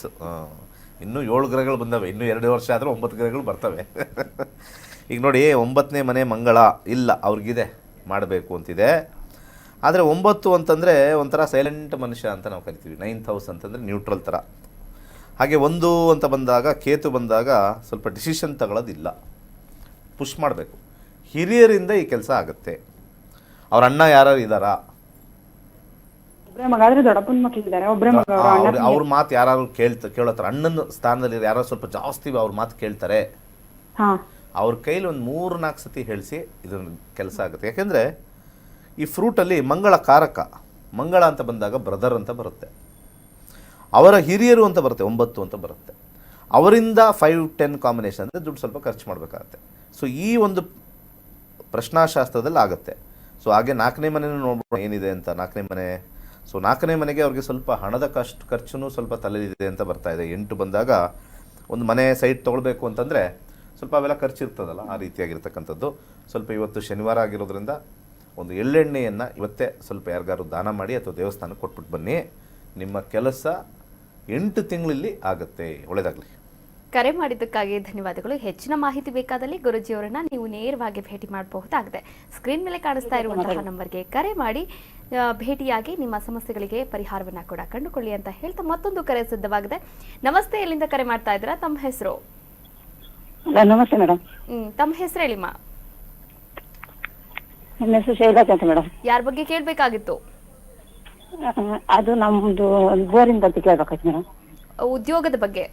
ಇನ್ನೂ 7 ಗ್ರಹಗಳು ಬಂದವೆ. ಇನ್ನೂ 2 ವರ್ಷ ಆದರೂ 9 ಗ್ರಹಗಳು ಬರ್ತವೆ. ಈಗ ನೋಡಿ, 9ನೇ ಮನೆ ಮಂಗಳ ಇಲ್ಲ, ಅವ್ರಿಗಿದೆ, ಮಾಡಬೇಕು ಅಂತಿದೆ. ಆದರೆ 9 ಅಂತಂದರೆ ಒಂಥರ ಸೈಲೆಂಟ್ ಮನುಷ್ಯ ಅಂತ ನಾವು ಕರಿತೀವಿ. 9th ಹೌಸ್ ಅಂತಂದರೆ ನ್ಯೂಟ್ರಲ್ ಥರ. ಹಾಗೆ 1 ಅಂತ ಬಂದಾಗ, ಕೇತು ಬಂದಾಗ ಸ್ವಲ್ಪ ಡಿಸಿಷನ್ ತಗೊಳ್ಳೋದಿಲ್ಲ, ಪುಷ್ ಮಾಡಬೇಕು. ಹಿರಿಯರಿಂದ ಈ ಕೆಲಸ ಆಗುತ್ತೆ. ಅವ್ರ ಅಣ್ಣ ಯಾರು ಇದ್ದಾರಾ? ಒಬ್ಬರೇ ಮಗ, ಆದ್ರೆ ದೊಡ್ಡಪ್ಪನ ಮಕ್ಕಳಿದ್ದಾರೆ, ಒಬ್ಬರೇ ಮಗ. ಅವ್ರ ಮಾತು ಯಾರು ಕೇಳತ್ತಾರೆ. ಅಣ್ಣನ ಸ್ಥಾನದಲ್ಲಿ ಯಾರೋ ಸ್ವಲ್ಪ ಜಾಸ್ತಿ ಅವ್ರ ಮಾತು ಕೇಳ್ತಾರೆ. ಅವ್ರ ಕೈಲಿ ಒಂದು 3-4 ಸತಿ ಹೇಳಿಸಿ ಇದನ್ನು ಕೆಲಸ ಆಗುತ್ತೆ. ಯಾಕೆಂದರೆ ಈ ಫ್ರೂಟಲ್ಲಿ ಮಂಗಳ ಕಾರಕ. ಮಂಗಳ ಅಂತ ಬಂದಾಗ ಬ್ರದರ್ ಅಂತ ಬರುತ್ತೆ, ಅವರ ಹಿರಿಯರು ಅಂತ ಬರುತ್ತೆ, 9 ಅಂತ ಬರುತ್ತೆ. ಅವರಿಂದ 5-10 ಕಾಂಬಿನೇಷನ್ ಅಂದರೆ ದುಡ್ಡು ಸ್ವಲ್ಪ ಖರ್ಚು ಮಾಡಬೇಕಾಗತ್ತೆ. ಸೊ ಈ ಒಂದು ಪ್ರಶ್ನಾಶಾಸ್ತ್ರದಲ್ಲಿ ಆಗುತ್ತೆ. ಸೊ ಹಾಗೆ 4ನೇ ಮನೆಯೂ ನೋಡ್ಬೋದು ಏನಿದೆ ಅಂತ. 4ನೇ ಮನೆ, ಸೊ 4ನೇ ಮನೆಗೆ ಅವ್ರಿಗೆ ಸ್ವಲ್ಪ ಹಣದ ಖರ್ಚು ಸ್ವಲ್ಪ ತಲೆಯಿದೆ ಅಂತ ಬರ್ತಾ ಇದೆ. 8 ಬಂದಾಗ ಒಂದು ಮನೆ ಸೈಟ್ ತೊಗೊಳ್ಬೇಕು ಅಂತಂದರೆ ಸ್ವಲ್ಪ ಅವೆಲ್ಲ ಖರ್ಚಿರ್ತದಲ್ಲ, ಆ ರೀತಿಯಾಗಿರ್ತಕ್ಕಂಥದ್ದು. ಸ್ವಲ್ಪ ಇವತ್ತು ಶನಿವಾರ ಆಗಿರೋದ್ರಿಂದ ಒಂದು ಎಳ್ಳೆಣ್ಣೆಯನ್ನು ಇವತ್ತೇ ಸ್ವಲ್ಪ ಯಾರಿಗಾರು ದಾನ ಮಾಡಿ ಅಥವಾ ದೇವಸ್ಥಾನಕ್ಕೆ ಕೊಟ್ಬಿಟ್ಟು ಬನ್ನಿ. ನಿಮ್ಮ ಕೆಲಸ 8 ತಿಂಗಳಲ್ಲಿ ಆಗುತ್ತೆ. ಒಳ್ಳೆಯದಾಗಲಿ. ಕರೆ ಮಾಡಿದ್ದಕ್ಕಾಗಿ ಧನ್ಯವಾದಗಳು. ಹೆಚ್ಚಿನ ಮಾಹಿತಿ ಬೇಕಾದಲ್ಲಿ ಗುರುಜಿಯವರನ್ನ ನೀವು ನೇರವಾಗಿ ಭೇಟಿ ಮಾಡಬಹುದಾಗಿದೆ. ಸ್ಕ್ರೀನ್ ಮೇಲೆ ಕಾಣಿಸ್ತಾ ಇರುವಂತಹ ನಂಬರ್ಗೆ ಕರೆ ಮಾಡಿ ಭೇಟಿಯಾಗಿ ನಿಮ್ಮ ಸಮಸ್ಯೆಗಳಿಗೆ ಪರಿಹಾರವನ್ನ ಕೂಡ ಕಂಡುಕೊಳ್ಳಿ ಅಂತ ಹೇಳ್ತಾ ಮತ್ತೊಂದು ಕರೆ ಸಿದ್ಧವಾಗಿದೆ. ನಮಸ್ತೆ, ಎಲ್ಲಿಂದ ಕರೆ ಮಾಡ್ತಾ ಇದ್ದೀರಾ? ತಮ್ಮ ಹೆಸರು? ನಮಸ್ತೆ ಮೇಡಮ್. ತಮ್ಮ ಹೆಸರು ಹೇಳಿಮ್ಮ. ನನ್ನ ಹೆಸರು ಶೈಲಜಾ ಅಂತ ಮೇಡಮ್. ಯಾರ ಬಗ್ಗೆ ಕೇಳಬೇಕಾಗಿತ್ತು? ಅದು ನಮ್ದು ಬೋರಿಂದ ಅಂತ ಕೇಳ್ಬೇಕಾಯ್ತು ಮೇಡಮ್. ಉದ್ಯೋಗದ ಬಗ್ಗೆ?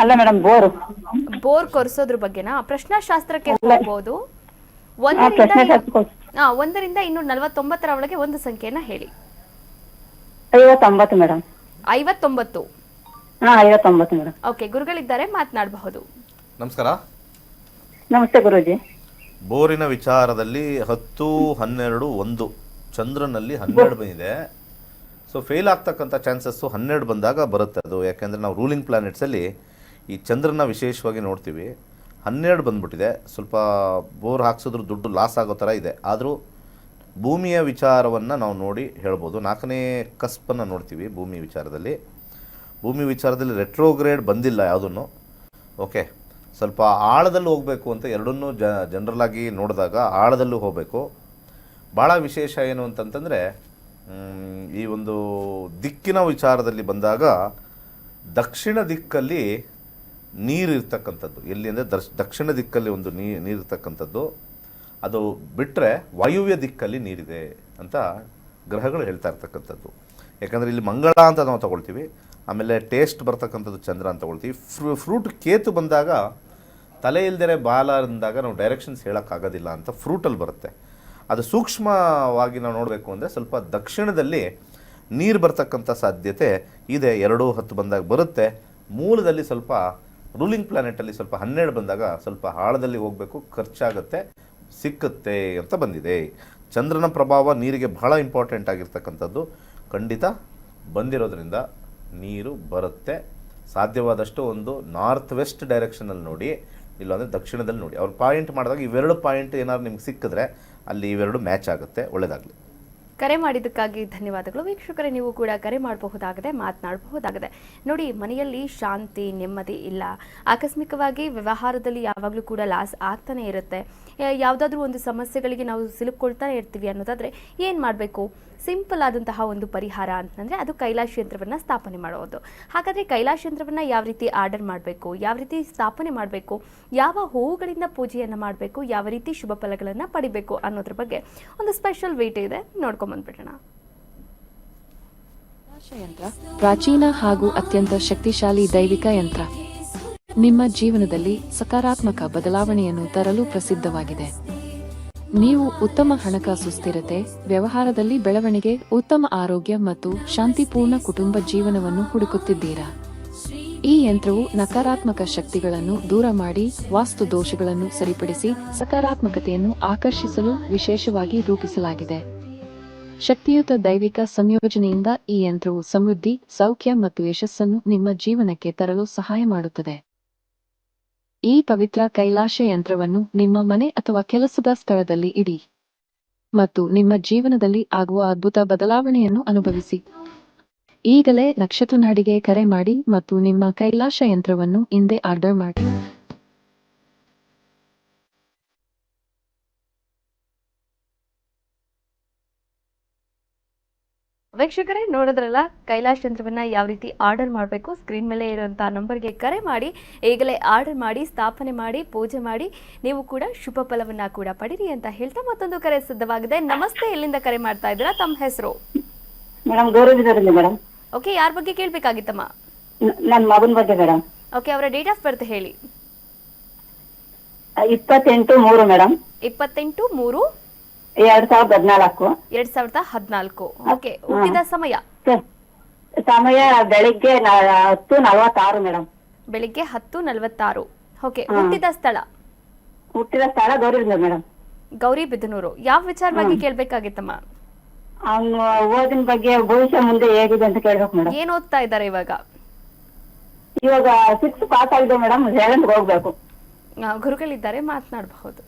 ಅಲ್ಲ ಮೇಡಮ್, ಬೋರ್ ಕೊರ್ಸೋದ್ರ ಬಗ್ಗೆನಾ? ಪ್ರಶ್ನಾಶಾಸ್ತ್ರಕ್ಕೆ ಹೋಗ್ಬೋದು. 1ರಿಂದ 249 ಒಳಗೆ ಒಂದು ಸಂಖ್ಯೆಯನ್ನ ಹೇಳಿ. 59 ಮೇಡಮ್. 59? 59 ಮೇಡಮ್. ಓಕೆ, ಗುರುಗಳಿದ್ದಾರೆ, ಮಾತನಾಡಬಹುದು. ನಮಸ್ಕಾರ. ನಮಸ್ತೆ ಗುರುಜಿ. ಬೋರಿನ ವಿಚಾರದಲ್ಲಿ 10, 12, 1 ಚಂದ್ರನಲ್ಲಿ 12 ಬಂದಿದೆ. ಸೊ ಫೇಲ್ ಆಗ್ತಕ್ಕಂಥ ಚಾನ್ಸಸ್ಸು 12 ಬಂದಾಗ ಬರುತ್ತೆ ಅದು. ಯಾಕೆಂದರೆ ನಾವು ರೂಲಿಂಗ್ ಪ್ಲಾನೆಟ್ಸಲ್ಲಿ ಈ ಚಂದ್ರನ ವಿಶೇಷವಾಗಿ ನೋಡ್ತೀವಿ. 12 ಬಂದ್ಬಿಟ್ಟಿದೆ. ಸ್ವಲ್ಪ ಬೋರ್ ಹಾಕ್ಸಿದ್ರು ದುಡ್ಡು ಲಾಸ್ ಆಗೋ ಥರ ಇದೆ. ಆದರೂ ಭೂಮಿಯ ವಿಚಾರವನ್ನು ನಾವು ನೋಡಿ ಹೇಳ್ಬೋದು. 4ನೇ ಕಸ್ಪನ್ನು ನೋಡ್ತೀವಿ ಭೂಮಿ ವಿಚಾರದಲ್ಲಿ. ಭೂಮಿ ವಿಚಾರದಲ್ಲಿ ರೆಟ್ರೋಗ್ರೇಡ್ ಬಂದಿಲ್ಲ ಯಾವುದನ್ನು. ಓಕೆ, ಸ್ವಲ್ಪ ಆಳದಲ್ಲಿ ಹೋಗಬೇಕು ಅಂತ ಎರಡನ್ನೂ ಜನರಲಾಗಿ ನೋಡಿದಾಗ ಆಳದಲ್ಲೂ ಹೋಗಬೇಕು. ಭಾಳ ವಿಶೇಷ ಏನು ಅಂತಂತಂದರೆ ಈ ಒಂದು ದಿಕ್ಕಿನ ವಿಚಾರದಲ್ಲಿ ಬಂದಾಗ ದಕ್ಷಿಣ ದಿಕ್ಕಲ್ಲಿ ನೀರಿರ್ತಕ್ಕಂಥದ್ದು, ಎಲ್ಲಿ ಅಂದರೆ ದಕ್ಷಿಣ ದಿಕ್ಕಲ್ಲಿ ಒಂದು ನೀರಿರ್ತಕ್ಕಂಥದ್ದು, ಅದು ಬಿಟ್ಟರೆ ವಾಯುವ್ಯ ದಿಕ್ಕಲ್ಲಿ ನೀರಿದೆ ಅಂತ ಗ್ರಹಗಳು ಹೇಳ್ತಾ ಇರ್ತಕ್ಕಂಥದ್ದು. ಯಾಕಂದರೆ ಇಲ್ಲಿ ಮಂಗಳ ಅಂತ ನಾವು ತಗೊಳ್ತೀವಿ, ಆಮೇಲೆ ಟೇಸ್ಟ್ ಬರ್ತಕ್ಕಂಥದ್ದು ಚಂದ್ರ ಅಂತ ತಗೊಳ್ತೀವಿ. ಫ್ರೂಟ್ ಕೇತು ಬಂದಾಗ ತಲೆ ಇಲ್ದರೆ ಬಾಲ ಅಂದಾಗ ನಾವು ಡೈರೆಕ್ಷನ್ಸ್ ಹೇಳೋಕ್ಕಾಗೋದಿಲ್ಲ ಅಂತ ಫ್ರೂಟಲ್ಲಿ ಬರುತ್ತೆ. ಅದು ಸೂಕ್ಷ್ಮವಾಗಿ ನಾವು ನೋಡಬೇಕು ಅಂದರೆ ಸ್ವಲ್ಪ ದಕ್ಷಿಣದಲ್ಲಿ ನೀರು ಬರ್ತಕ್ಕಂಥ ಸಾಧ್ಯತೆ ಇದೆ. 2-10 ಬಂದಾಗ ಬರುತ್ತೆ. ಮೂಲದಲ್ಲಿ ಸ್ವಲ್ಪ ರೂಲಿಂಗ್ ಪ್ಲಾನೆಟಲ್ಲಿ ಸ್ವಲ್ಪ 12 ಬಂದಾಗ ಸ್ವಲ್ಪ ಆಳದಲ್ಲಿ ಹೋಗಬೇಕು, ಖರ್ಚಾಗುತ್ತೆ, ಸಿಕ್ಕುತ್ತೆ ಅಂತ ಬಂದಿದೆ. ಚಂದ್ರನ ಪ್ರಭಾವ ನೀರಿಗೆ ಬಹಳ ಇಂಪಾರ್ಟೆಂಟ್ ಆಗಿರ್ತಕ್ಕಂಥದ್ದು. ಖಂಡಿತ ಬಂದಿರೋದ್ರಿಂದ ನೀರು ಬರುತ್ತೆ. ಸಾಧ್ಯವಾದಷ್ಟು ಒಂದು ನಾರ್ತ್ ವೆಸ್ಟ್ ಡೈರೆಕ್ಷನಲ್ಲಿ ನೋಡಿ, ಇಲ್ಲಾಂದರೆ ದಕ್ಷಿಣದಲ್ಲಿ ನೋಡಿ. ಅವ್ರು ಪಾಯಿಂಟ್ ಮಾಡಿದಾಗ ಇವೆರಡು ಪಾಯಿಂಟ್ ಏನಾದ್ರು ನಿಮ್ಗೆ ಸಿಕ್ಕಿದ್ರೆ ಅಲ್ಲಿ ಇವೆರಡು ಮ್ಯಾಚ್ ಆಗುತ್ತೆ. ಒಳ್ಳೆಯದಾಗಲಿ. ಕರೆ ಮಾಡಿದ್ದಕ್ಕಾಗಿ ಧನ್ಯವಾದಗಳು. ವೀಕ್ಷಕರೇ, ನೀವು ಕೂಡ ಕರೆ ಮಾಡಬಹುದಾಗಿದೆ, ಮಾತನಾಡಬಹುದಾಗಿದೆ. ನೋಡಿ, ಮನೆಯಲ್ಲಿ ಶಾಂತಿ ನೆಮ್ಮದಿ ಇಲ್ಲ, ಆಕಸ್ಮಿಕವಾಗಿ ವ್ಯವಹಾರದಲ್ಲಿ ಯಾವಾಗಲೂ ಕೂಡ ಲಾಸ್ ಆಗ್ತಾನೆ ಇರುತ್ತೆ. ಯಾವುದಾದ್ರೂ ಒಂದು ಸಮಸ್ಯೆಗಳಿಗೆ ನಾವು ಸಿಲುಕೊಳ್ತಾನೆ ಇರ್ತೀವಿ ಅನ್ನೋದಾದರೆ ಏನು ಮಾಡಬೇಕು? ಸಿಂಪಲ್ ಆದಂತಹ ಒಂದು ಪರಿಹಾರ ಅಂತಂದರೆ ಅದು ಕೈಲಾಶ ಯಂತ್ರವನ್ನು ಸ್ಥಾಪನೆ ಮಾಡೋದು. ಹಾಗಾದರೆ ಕೈಲಾಶ ಯಂತ್ರವನ್ನು ಯಾವ ರೀತಿ ಆರ್ಡರ್ ಮಾಡಬೇಕು, ಯಾವ ರೀತಿ ಸ್ಥಾಪನೆ ಮಾಡಬೇಕು, ಯಾವ ಹೂವುಗಳಿಂದ ಪೂಜೆಯನ್ನು ಮಾಡಬೇಕು, ಯಾವ ರೀತಿ ಶುಭ ಫಲಗಳನ್ನು ಪಡಿಬೇಕು ಅನ್ನೋದ್ರ ಬಗ್ಗೆ ಒಂದು ಸ್ಪೆಷಲ್ ವಿಡಿಯೋ ಇದೆ, ನೋಡ್ಕೊಂಬಂದ್ಬಿಡೋಣ. ಕೈಲಾಶ ಯಂತ್ರ ಪ್ರಾಚೀನ ಹಾಗೂ ಅತ್ಯಂತ ಶಕ್ತಿಶಾಲಿ ದೈವಿಕ ಯಂತ್ರ. ನಿಮ್ಮ ಜೀವನದಲ್ಲಿ ಸಕಾರಾತ್ಮಕ ಬದಲಾವಣೆಯನ್ನು ತರಲು ಪ್ರಸಿದ್ಧವಾಗಿದೆ. ನೀವು ಉತ್ತಮ ಹಣಕಾಸು ಸ್ಥಿರತೆ, ವ್ಯವಹಾರದಲ್ಲಿ ಬೆಳವಣಿಗೆ, ಉತ್ತಮ ಆರೋಗ್ಯ ಮತ್ತು ಶಾಂತಿಪೂರ್ಣ ಕುಟುಂಬ ಜೀವನವನ್ನು ಹುಡುಕುತ್ತಿದ್ದೀರಾ? ಈ ಯಂತ್ರವು ನಕಾರಾತ್ಮಕ ಶಕ್ತಿಗಳನ್ನು ದೂರ ಮಾಡಿ ವಾಸ್ತು ದೋಷಗಳನ್ನು ಸರಿಪಡಿಸಿ ಸಕಾರಾತ್ಮಕತೆಯನ್ನು ಆಕರ್ಷಿಸಲು ವಿಶೇಷವಾಗಿ ರೂಪಿಸಲಾಗಿದೆ. ಶಕ್ತಿಯುತ ದೈವಿಕ ಸಂಯೋಜನೆಯಿಂದ ಈ ಯಂತ್ರವು ಸಮೃದ್ಧಿ, ಸೌಖ್ಯ ಮತ್ತು ಯಶಸ್ಸನ್ನು ನಿಮ್ಮ ಜೀವನಕ್ಕೆ ತರಲು ಸಹಾಯ ಮಾಡುತ್ತದೆ. ಈ ಪವಿತ್ರ ಕೈಲಾಶ ಯಂತ್ರವನ್ನು ನಿಮ್ಮ ಮನೆ ಅಥವಾ ಕೆಲಸದ ಸ್ಥಳದಲ್ಲಿ ಇಡಿ ಮತ್ತು ನಿಮ್ಮ ಜೀವನದಲ್ಲಿ ಆಗುವ ಅದ್ಭುತ ಬದಲಾವಣೆಯನ್ನು ಅನುಭವಿಸಿ. ಈಗಲೇ ನಕ್ಷತ್ರ ನಾಡಿಗೆ ಕರೆ ಮಾಡಿ ಮತ್ತು ನಿಮ್ಮ ಕೈಲಾಶ ಯಂತ್ರವನ್ನು ಇಂದೇ ಆರ್ಡರ್ ಮಾಡಿ. ವೀಕ್ಷಕರೇ, ನೋಡಿದ್ರಲ್ಲ, ಕೈಲಾಶ ಯಂತ್ರವನ್ನು ಯಾವ ರೀತಿ ಆರ್ಡರ್ ಮಾಡಬೇಕು. ಸ್ಕ್ರೀನ್ ಮೇಲೆ ಇರುವಂತಹ ನಂಬರ್ಗೆ ಕರೆ ಮಾಡಿ ಈಗಲೇ ಆರ್ಡರ್ ಮಾಡಿ, ಸ್ಥಾಪನೆ ಮಾಡಿ, ಪೂಜೆ ಮಾಡಿ, ನೀವು ಕೂಡ ಶುಭ ಫಲವನ್ನ ಕೂಡ ಪಡಿರಿ ಅಂತ ಹೇಳ್ತಾ ಮತ್ತೊಂದು ಕರೆ ಸಿದ್ಧವಾಗಿದೆ. ನಮಸ್ತೆ, ಎಲ್ಲಿಂದ ಕರೆ ಮಾಡ್ತಾ ಇದ್ದೀರಾ? ತಮ್ಮ ಹೆಸರು? Madam ಗೌರವಿದ್ದಾರೆ madam. ಓಕೆ, ಯಾರ ಬಗ್ಗೆ ಕೇಳಬೇಕಾಗಿತ್ತಮ್ಮ? ನನ್ನ ಮಗನ ಬಗ್ಗೆ ಮೇಡಮ್. ಓಕೆ, ಅವರ ಡೇಟ್ ಆಫ್ ಬರ್ತ್ ಹೇಳಿ. 28/3 ಮೇಡಮ್. 28/3 2014. 2014. ಓಕೆ, ಹುಟ್ಟಿದ ಸಮಯ? ಸಮಯ ಬೆಳಿಗ್ಗೆ 10:46 ಮೇಡಮ್. ಬೆಳಿಗ್ಗೆ 10:46. ಓಕೆ, ಹುಟ್ಟಿದ ಸ್ಥಳ? ಹುಟ್ಟಿದ ಸ್ಥಳ ಗೌರಿಬಿದನೂರು ಮೇಡಮ್. ಗೌರಿಬಿದನೂರು. ಯಾವ ವಿಚಾರವಾಗಿ ಕೇಳ್ಬೇಕಾಗಿತ್ತಮ್ಮ? ಅವ್ನು ಓದಿನ ಬಗ್ಗೆ, ಭವಿಷ್ಯ ಮುಂದೆ ಹೇಗಿದೆ ಅಂತ ಕೇಳ್ಬೇಕು ಮೇಡಮ್. ಏನ್ ಓದ್ತಾ ಇದ್ದಾರೆ ಇವಾಗ? ಇವಾಗ 6th ಪಾಸ್ ಆಗಿದೆ ಮೇಡಮ್, 7th ಹೋಗ್ಬೇಕು. ಗುರುಗಳಿದ್ದಾರೆ, ಮಾತನಾಡಬಹುದು.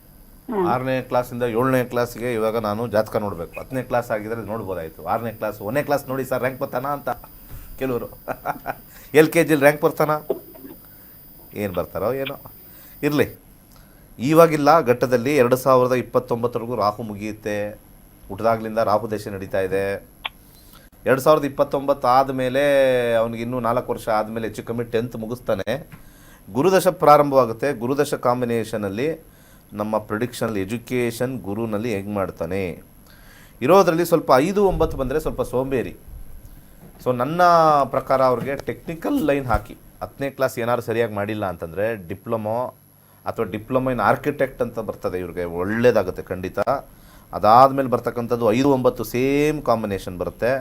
6ನೇ ಕ್ಲಾಸಿಂದ 7ನೇ ಕ್ಲಾಸ್ಗೆ ಇವಾಗ ನಾನು ಜಾತಕ ನೋಡಬೇಕು. 10ನೇ ಕ್ಲಾಸ್ ಆಗಿದ್ರೆ ನೋಡ್ಬೋದಾಯಿತು. 6ನೇ ಕ್ಲಾಸ್ 1ನೇ ಕ್ಲಾಸ್ ನೋಡಿ ಸರ್ ರ್ಯಾಂಕ್ ಬರ್ತಾನ ಅಂತ ಕೆಲವರು. LKG ರ್ಯಾಂಕ್ ಬರ್ತಾನ, ಏನು ಬರ್ತಾರೋ ಏನೋ ಇರಲಿ. ಇವಾಗಿಲ್ಲ ಘಟ್ಟದಲ್ಲಿ 2029ವರೆಗೂ ರಾಹು ಮುಗಿಯುತ್ತೆ. ಹುಟ್ಟಿದಾಗ್ಲಿಂದ ರಾಹು ದೇಶ ನಡೀತಾ ಇದೆ. 2029 ಆದಮೇಲೆ ಅವನಿಗೆ ಇನ್ನೂ 4 ವರ್ಷ ಆದಮೇಲೆ ಹೆಚ್ಚು ಕಮ್ಮಿ 10th ಮುಗಿಸ್ತಾನೆ. ಗುರುದಶ ಪ್ರಾರಂಭವಾಗುತ್ತೆ. ಗುರುದಶ ಕಾಂಬಿನೇಷನಲ್ಲಿ ನಮ್ಮ ಪ್ರಿಡಿಕ್ಷನಲ್ಲಿ ಎಜುಕೇಷನ್ ಗುರುನಲ್ಲಿ ಹೆಂಗೆ ಮಾಡ್ತಾನೆ ಇರೋದರಲ್ಲಿ ಸ್ವಲ್ಪ 5-9 ಬಂದರೆ ಸ್ವಲ್ಪ ಸೋಂಬೇರಿ. ಸೊ ನನ್ನ ಪ್ರಕಾರ ಅವ್ರಿಗೆ ಟೆಕ್ನಿಕಲ್ ಲೈನ್ ಹಾಕಿ 10ನೇ ಕ್ಲಾಸ್ ಏನಾದ್ರು ಸರಿಯಾಗಿ ಮಾಡಿಲ್ಲ ಅಂತಂದರೆ ಡಿಪ್ಲೊಮೊ ಅಥವಾ ಡಿಪ್ಲೊಮೊ ಇನ್ ಆರ್ಕಿಟೆಕ್ಟ್ ಅಂತ ಬರ್ತದೆ, ಇವ್ರಿಗೆ ಒಳ್ಳೆಯದಾಗುತ್ತೆ ಖಂಡಿತ. ಅದಾದಮೇಲೆ ಬರ್ತಕ್ಕಂಥದ್ದು 5-9 ಸೇಮ್ ಕಾಂಬಿನೇಷನ್ ಬರುತ್ತೆ.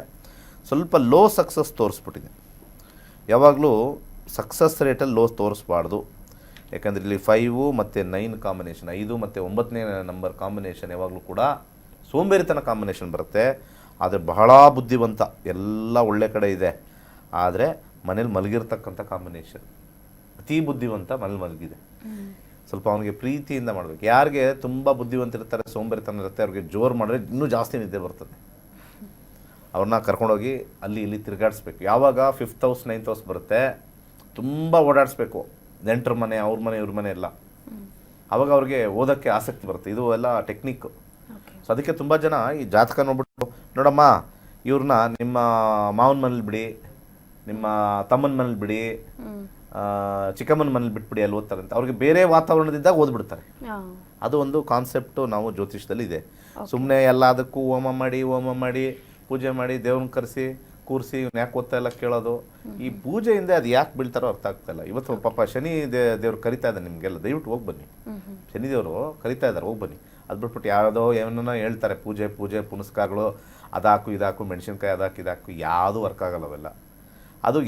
ಸ್ವಲ್ಪ ಲೋ ಸಕ್ಸಸ್ ತೋರಿಸ್ಬಿಟ್ಟಿದೆ. ಯಾವಾಗಲೂ ಸಕ್ಸಸ್ ರೇಟಲ್ಲಿ ಲೋ ತೋರಿಸ್ಬಾರ್ದು. ಯಾಕಂದರೆ ಇಲ್ಲಿ 5 ಮತ್ತು 9 ಕಾಂಬಿನೇಷನ್, 5 ಮತ್ತು 9ನೇ ನಂಬರ್ ಕಾಂಬಿನೇಷನ್ ಯಾವಾಗಲೂ ಕೂಡ ಸೋಂಬೇರಿತನ ಕಾಂಬಿನೇಷನ್ ಬರುತ್ತೆ. ಆದರೆ ಬಹಳ ಬುದ್ಧಿವಂತ, ಎಲ್ಲ ಒಳ್ಳೆ ಕಡೆ ಇದೆ. ಆದರೆ ಮನೇಲಿ ಮಲಗಿರ್ತಕ್ಕಂಥ ಕಾಂಬಿನೇಷನ್, ಅತಿ ಬುದ್ಧಿವಂತ ಮನೇಲಿ ಮಲಗಿದೆ. ಸ್ವಲ್ಪ ಅವನಿಗೆ ಪ್ರೀತಿಯಿಂದ ಮಾಡಬೇಕು. ಯಾರಿಗೆ ತುಂಬ ಬುದ್ಧಿವಂತಿರ್ತಾರೆ, ಸೋಂಬೇರಿತನ ಇರುತ್ತೆ, ಅವ್ರಿಗೆ ಜೋರು ಮಾಡಿದ್ರೆ ಇನ್ನೂ ಜಾಸ್ತಿ ನಿದ್ದೆ ಬರ್ತದೆ. ಅವ್ರನ್ನ ಕರ್ಕೊಂಡೋಗಿ ಅಲ್ಲಿ ಇಲ್ಲಿ ತಿರುಗಾಡಿಸ್ಬೇಕು. ಯಾವಾಗ 5th ಹೌಸ್ 9th ಹೌಸ್ ಬರುತ್ತೆ, ತುಂಬ ಓಡಾಡಿಸ್ಬೇಕು. ನೆಂಟರ ಮನೆ, ಅವ್ರ ಮನೆ, ಇವ್ರ ಮನೆ ಎಲ್ಲ. ಆವಾಗ ಅವ್ರಿಗೆ ಓದೋಕ್ಕೆ ಆಸಕ್ತಿ ಬರುತ್ತೆ. ಇದು ಎಲ್ಲ ಟೆಕ್ನಿಕ್ಕು. ಸೊ ಅದಕ್ಕೆ ತುಂಬ ಜನ ಈ ಜಾತಕ ನೋಡ್ಬಿಟ್ಟು, ನೋಡಮ್ಮ ಇವ್ರನ್ನ ನಿಮ್ಮ ಮಾವನ ಮನೇಲಿ ಬಿಡಿ, ನಿಮ್ಮ ತಮ್ಮನ ಮನೇಲಿ ಬಿಡಿ, ಚಿಕ್ಕಮ್ಮನ ಮನೇಲಿ ಬಿಟ್ಬಿಡಿ, ಅಲ್ಲಿ ಓದ್ತಾರೆ ಅಂತ ಅವ್ರಿಗೆ ಬೇರೆ ವಾತಾವರಣದಿಂದ ಓದ್ಬಿಡ್ತಾರೆ. ಅದು ಒಂದು ಕಾನ್ಸೆಪ್ಟು ನಾವು ಜ್ಯೋತಿಷದಲ್ಲಿ ಇದೆ. ಸುಮ್ಮನೆ ಎಲ್ಲದಕ್ಕೂ ಹೋಮ ಮಾಡಿ ಪೂಜೆ ಮಾಡಿ ದೇವ್ರನ್ನ ಕರೆಸಿ ಕೂರಿಸಿ ಇವ್ನು ಯಾಕೆ ಓದ್ತಾ ಇಲ್ಲ ಕೇಳೋದು. ಈ ಪೂಜೆಯಿಂದ ಅದು ಯಾಕೆ ಬೀಳ್ತಾರೋ ಅರ್ಥ ಆಗ್ತಾ ಇಲ್ಲ. ಇವತ್ತು ಪಾಪ ಶನಿ ದೇವ್ರು ಕರಿತಾ ಇದ್ದಾರೆ ನಿಮಗೆಲ್ಲ, ದಯವಿಟ್ಟು ಹೋಗಿ ಬನ್ನಿ. ಶನಿದೇವರು ಕರಿತಾ ಇದ್ದಾರೆ, ಹೋಗಿ ಬನ್ನಿ. ಅದು ಬಿಟ್ಬಿಟ್ಟು ಯಾವುದೋ ಏನನ್ನ ಹೇಳ್ತಾರೆ, ಪೂಜೆ ಪುನಸ್ಕಾರಗಳು, ಅದಾಕು ಇದಾಕು, ಮೆಣಸಿನ್ಕಾಯಿ ಅದಾಕು ಇದಾಕು, ಯಾವುದೂ ವರ್ಕ್ ಆಗಲ್ಲ ಅವೆಲ್ಲ. ಅದು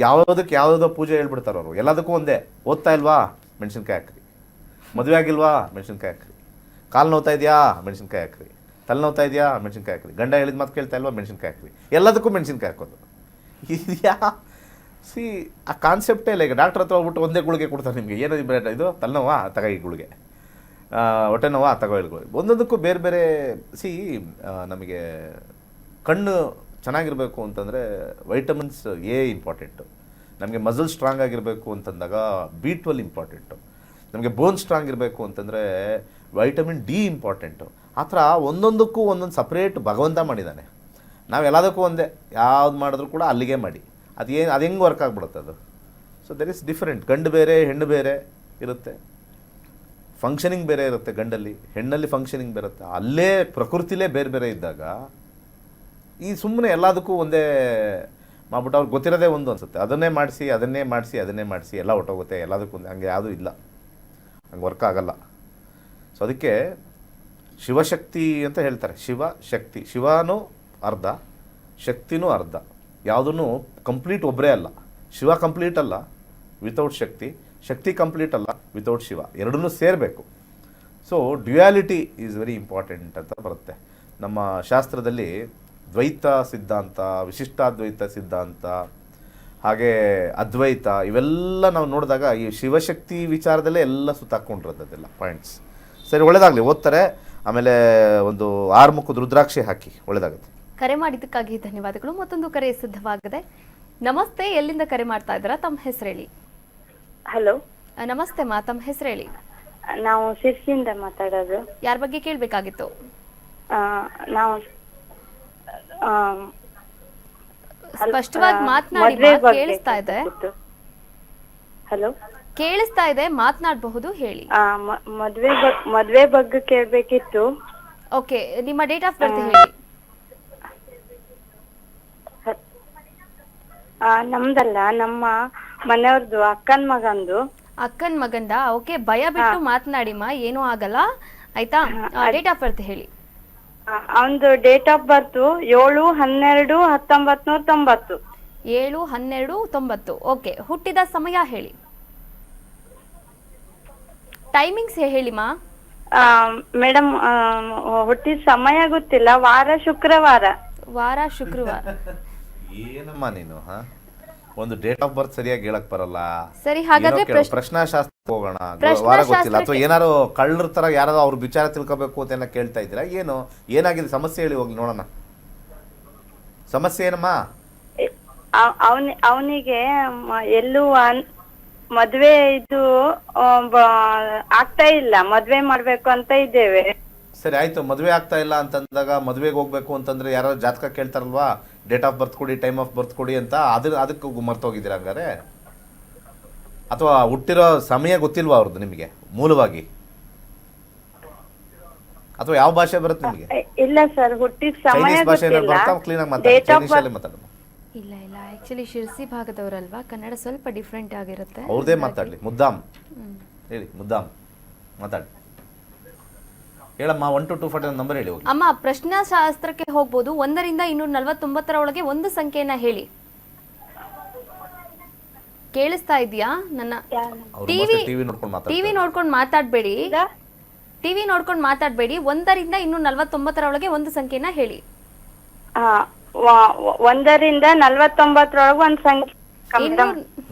ಯಾವುದೋ ಪೂಜೆ ಹೇಳ್ಬಿಡ್ತಾರೆ ಅವರು. ಎಲ್ಲದಕ್ಕೂ ಒಂದೇ, ಓದ್ತಾ ಇಲ್ವಾ ಮೆಣಸಿನ್ಕಾಯಿ ಹಾಕ್ರಿ, ಮದುವೆ ಆಗಿಲ್ವಾ ಮೆಣಸಿನ್ಕಾಯಿ ಹಾಕ್ರಿ, ಕಾಲು ನೋವ್ತಾ ಇದೆಯಾ ಮೆಣಸಿನ್ಕಾಯಿ ಹಾಕ್ರಿ, ತಲೆ ನೋವ್ತಾ ಇದೆಯಾ ಮೆಣಸಿನ್ಕಾಯಿ ಹಾಕ್ರಿ, ಗಂಡ ಹೇಳಿದ ಮಾತು ಕೇಳ್ತಾ ಇಲ್ವಾ ಮೆಣಸಿನ್ಕಾಯಿ ಹಾಕ್ರಿ, ಎಲ್ಲದಕ್ಕೂ ಮೆಣಸಿನ್ಕಾಯಿ ಹಾಕೋದು. ಆ ಕಾನ್ಸೆಪ್ಟೇ ಇಲ್ಲ. ಈಗ ಡಾಕ್ಟ್ರ್ ಹತ್ರ ಹೋಗ್ಬಿಟ್ಟು ಒಂದೇ ಗುಳಿಗೆ ಕೊಡ್ತಾರೆ ನಿಮಗೆ, ಏನೋ ಇದು ತಲೆನೋವಾ ತಗೋ ಈ ಗುಳಿಗೆ, ಹೊಟ್ಟೆ ನೋವಾ ತಗೋ ಈ ಗುಳಿಗೆ. ಒಂದೊಂದಕ್ಕೂ ಬೇರೆ ಬೇರೆ. ನಮಗೆ ಕಣ್ಣು ಚೆನ್ನಾಗಿರಬೇಕು ಅಂತಂದರೆ ವೈಟಮಿನ್ಸ್ ಎ ಇಂಪಾರ್ಟೆಂಟು. ನಮಗೆ ಮಸಲ್ ಸ್ಟ್ರಾಂಗ್ ಆಗಿರಬೇಕು ಅಂತಂದಾಗ B12 ಇಂಪಾರ್ಟೆಂಟು. ನಮಗೆ ಬೋನ್ ಸ್ಟ್ರಾಂಗ್ ಇರಬೇಕು ಅಂತಂದರೆ ವೈಟಮಿನ್ ಡಿ ಇಂಪಾರ್ಟೆಂಟು. ಆ ಥರ ಒಂದೊಂದಕ್ಕೂ ಒಂದೊಂದು ಸಪ್ರೇಟ್ ಭಗವಂತ ಮಾಡಿದ್ದಾನೆ. ನಾವು ಎಲ್ಲದಕ್ಕೂ ಒಂದೇ, ಯಾವ್ದು ಮಾಡಿದ್ರು ಕೂಡ ಅಲ್ಲಿಗೆ ಮಾಡಿ. ಅದು ಹೆಂಗೆ ವರ್ಕ್ ಆಗಿಬಿಡುತ್ತೆ ಅದು. So there is different. ಗಂಡು ಬೇರೆ ಹೆಣ್ಣು ಬೇರೆ ಇರುತ್ತೆ, ಫಂಕ್ಷನಿಂಗ್ ಬೇರೆ ಇರುತ್ತೆ. ಗಂಡಲ್ಲಿ ಹೆಣ್ಣಲ್ಲಿ ಫಂಕ್ಷನಿಂಗ್ ಬರುತ್ತೆ. ಅಲ್ಲೇ ಪ್ರಕೃತಿಲೇ ಬೇರೆ ಬೇರೆ ಇದ್ದಾಗ ಈ ಸುಮ್ಮನೆ ಎಲ್ಲದಕ್ಕೂ ಒಂದೇ ಮಾಡ್ಬಿಟ್ಟು ಅವ್ರಿಗೆ ಗೊತ್ತಿರೋದೇ ಒಂದು ಅನಿಸುತ್ತೆ. ಅದನ್ನೇ ಮಾಡಿಸಿ ಎಲ್ಲ ಹೊಟ್ಟೋಗುತ್ತೆ ಎಲ್ಲದಕ್ಕೂ ಒಂದೇ. ಹಂಗೆ ಯಾವುದೂ ಇಲ್ಲ, ಹಂಗೆ ವರ್ಕ್ ಆಗಲ್ಲ. ಸೊ ಅದಕ್ಕೆ ಶಿವಶಕ್ತಿ ಅಂತ ಹೇಳ್ತಾರೆ. ಶಿವಶಕ್ತಿ, ಶಿವನೂ ಅರ್ಧ, ಶಕ್ತಿನೂ ಅರ್ಧ. ಯಾವುದೂ ಕಂಪ್ಲೀಟ್ ಒಬ್ಬರೇ ಅಲ್ಲ. ಶಿವ ಕಂಪ್ಲೀಟ್ ಅಲ್ಲ ವಿತೌಟ್ ಶಕ್ತಿ, ಶಕ್ತಿ ಕಂಪ್ಲೀಟ್ ಅಲ್ಲ ವಿತೌಟ್ ಶಿವ. ಎರಡನ್ನೂ ಸೇರಬೇಕು. So duality is very important ಅಂತ ಬರುತ್ತೆ ನಮ್ಮ ಶಾಸ್ತ್ರದಲ್ಲಿ. ದ್ವೈತ ಸಿದ್ಧಾಂತ, ವಿಶಿಷ್ಟಾದ್ವೈತ ಸಿದ್ಧಾಂತ, ಹಾಗೆ ಅದ್ವೈತ, ಇವೆಲ್ಲ ನಾವು ನೋಡಿದಾಗ ಈ ಶಿವಶಕ್ತಿ ವಿಚಾರದಲ್ಲೇ ಎಲ್ಲ ಸುತ್ತಾಕೊಂಡಿರೋದೆಲ್ಲ ಪಾಯಿಂಟ್ಸ್. ಸರಿ, ಒಳ್ಳೆಯದಾಗಲಿ, ಓದ್ತಾರೆ. ಆಮೇಲೆ ಒಂದು 6 ಮುಖದ ರುದ್ರಾಕ್ಷಿ ಹಾಕಿ, ಒಳ್ಳೆಯದಾಗುತ್ತೆ. ಕರೆ ಮಾಡಿದ್ದಕ್ಕಾಗಿ ಧನ್ಯವಾದಗಳು. ಮತ್ತೊಂದು ಕರೆ ಸಿದ್ಧವಾಗಿದೆ. ನಮಸ್ತೆ, ಎಲ್ಲಿಂದ ಕರೆ ಮಾಡ್ತಾ ಇದ್ದೀರಾ? ತಮ್ಮ ಹೆಸರು ಹೇಳಿ. ಹಲೋ, ನಮಸ್ತೆ ಮಾ, ತಮ್ಮ ಹೆಸರು ಹೇಳಿ. ನಾವು ಸಿರ್ಸಿಯಿಂದ ಮಾತಾಡೋದು. ಯಾರ ಬಗ್ಗೆ ಕೇಳಬೇಕಾಗಿತ್ತು? ನಾವು ಸ್ಪಷ್ಟವಾಗಿ ಮಾತನಾಡಿ, ಕೇಳಿಸ್ತಾ ಇದೆ. ಹಲೋ, ಕೇಳಿಸ್ತಾ ಇದೆ, ಮಾತನಾಡಬಹುದು, ಹೇಳಿ. ಮದ್ವೆ ಬಗ್ಗೆ ಕೇಳಬೇಕಿತ್ತು. ಓಕೆ, ನಿಮ್ಮ ಡೇಟ್ ಆಫ್ ಬರ್ತ್ ಹೇಳಿ. ನಮ್ದಲ್ಲ, ನಮ್ಮ ಮನೆಯವ್ರದ್ದು ಅಕ್ಕನ್ ಮಗಂದು. ಅಕ್ಕನ್ ಮಗಂದ? ಓಕೆ, ಭಯ ಬಿಟ್ಟು ಮಾತನಾಡಿಮ್ಮ, ಏನೂ ಆಗಲ್ಲ ಆಯ್ತಾ. ಡೇಟ್ ಆಫ್ ಬರ್ತ್ ಹೇಳಿ. ಅವನದು ಡೇಟ್ ಆಫ್ ಬರ್ತ್ 7/12/1990. 7/12/90. ಓಕೆ, ಹುಟ್ಟಿದ ಸಮಯ ಹೇಳಿ, ಟೈಮಿಂಗ್ಸ್ ಹೇಳಿಮ್ಮ. ಮೇಡಮ್, ಹುಟ್ಟಿದ ಸಮಯ ಗೊತ್ತಿಲ್ಲ, ವಾರ ಶುಕ್ರವಾರ. ಏನಮ್ಮ ನೀನು, ಒಂದು ಡೇಟ್ ಆಫ್ ಬರ್ತ್ ಸರಿಯಾಗಿ ಹೇಳಕ್ ಬರಲ್ಲ. ಸರಿ, ಹಾಗಾದ್ರೆ ಪ್ರಶ್ನಾಶಾಸ್ತ್ರಕ್ಕೆ ಹೋಗೋಣ. ವಾರ ಗೊತ್ತಿಲ್ಲ, ಅಥವಾ ಏನಾರು ಕಳ್ಳರ ತರ ಯಾರು ಅವ್ರ ವಿಚಾರ ತಿಳ್ಕೋಬೇಕು ಅಂತ ಏನೋ ಕೇಳ್ತಾ ಇದ್ದೀರಾ? ಏನಾಗಿದೆ ಸಮಸ್ಯೆ ಹೇಳಿ, ಹೋಗ್ಲಿ ನೋಡೋಣ. ಸಮಸ್ಯೆ ಏನಮ್ಮ? ಅವನಿಗೆ ಎಲ್ಲೂ ಮದ್ವೆ ಇದು ಆಗ್ತಾ ಇಲ್ಲ, ಮದ್ವೆ ಮಾಡ್ಬೇಕು ಅಂತ ಇದ್ದೇವೆ. ಸರಿ, ಆಯ್ತು. ಮದುವೆ ಆಗ್ತಾ ಇಲ್ಲ ಅಂತಂದಾಗ ಮದುವೆಗೆ ಹೋಗ್ಬೇಕು ಅಂತಂದ್ರೆ ಯಾರು ಜಾತಕ ಕೇಳ್ತಾರಲ್ವಾ, ಡೇಟ್ ಆಫ್ ಬರ್ತ್ ಕೊಡಿ, ಟೈಮ್ ಆಫ್ ಬರ್ತ್ ಕೊಡಿ ಅಂತ. ಅದಕ್ಕೆ ಮರ್ತೋಗಿದ್ದೀರಾ ಹಂಗಾರೆ? ಅಥವಾ ಹುಟ್ಟಿರೋ ಸಮಯ ಗೊತ್ತಿಲ್ವಾ ಅವ್ರದ್ದು ನಿಮಗೆ ಮೂಲವಾಗಿ? ಅಥವಾ ಯಾವ ಭಾಷೆ ಬರುತ್ತೆ ನಿಮಗೆ? ಇಲ್ಲ ಸರ್, ಹುಟ್ಟಿದ ಸಮಯ ಚೈನೀಸ್ ಭಾಷೆ ಬರ್ತಾ ಕ್ಲೀನಾಗಿ ಮಾತಾಡಿ, ಚೈನೀಸಲ್ಲಿ ಮಾತಾಡೋಣ. ಇಲ್ಲ, ಆಕ್ಚುಲಿ ಶಿರ್ಸಿ ಭಾಗದವರಲ್ವಾ, ಕನ್ನಡ ಸ್ವಲ್ಪ ಡಿಫ್ರೆಂಟ್ ಆಗಿರುತ್ತೆ. ಅವ್ರದೇ ಮಾತಾಡ್ಲಿ, ಮುದ್ದಾಮ್ ಹೇಳಿ, ಮುದ್ದಾಮ್ ಮಾತಾಡಿ. ಹೇಳಮ್ಮ, 1 to 240 ನಂಬರ್ ಹೇಳಿ. ಅಮ್ಮ, ಪ್ರಶ್ನಾಶಾಸ್ತ್ರಕ್ಕೆ ಹೋಗ್ಬೋದು. 1ರಿಂದ 249 ಒಳಗೆ ಒಂದು ಸಂಖ್ಯೆಯನ್ನ ಹೇಳಿ. ಕೇಳಿಸ್ತಾ ಇದೆಯಾ? ನನ್ನ ಟಿವಿ ನೋಡ್ಕೊಂಡು ಮಾತಾಡ್ಬೇಡಿ. 1ರಿಂದ 249 ಒಳಗೆ ಒಂದು ಸಂಖ್ಯೆನ ಹೇಳಿ. 1ರಿಂದ 49 ಒಂದು ಸಂಖ್ಯೆ.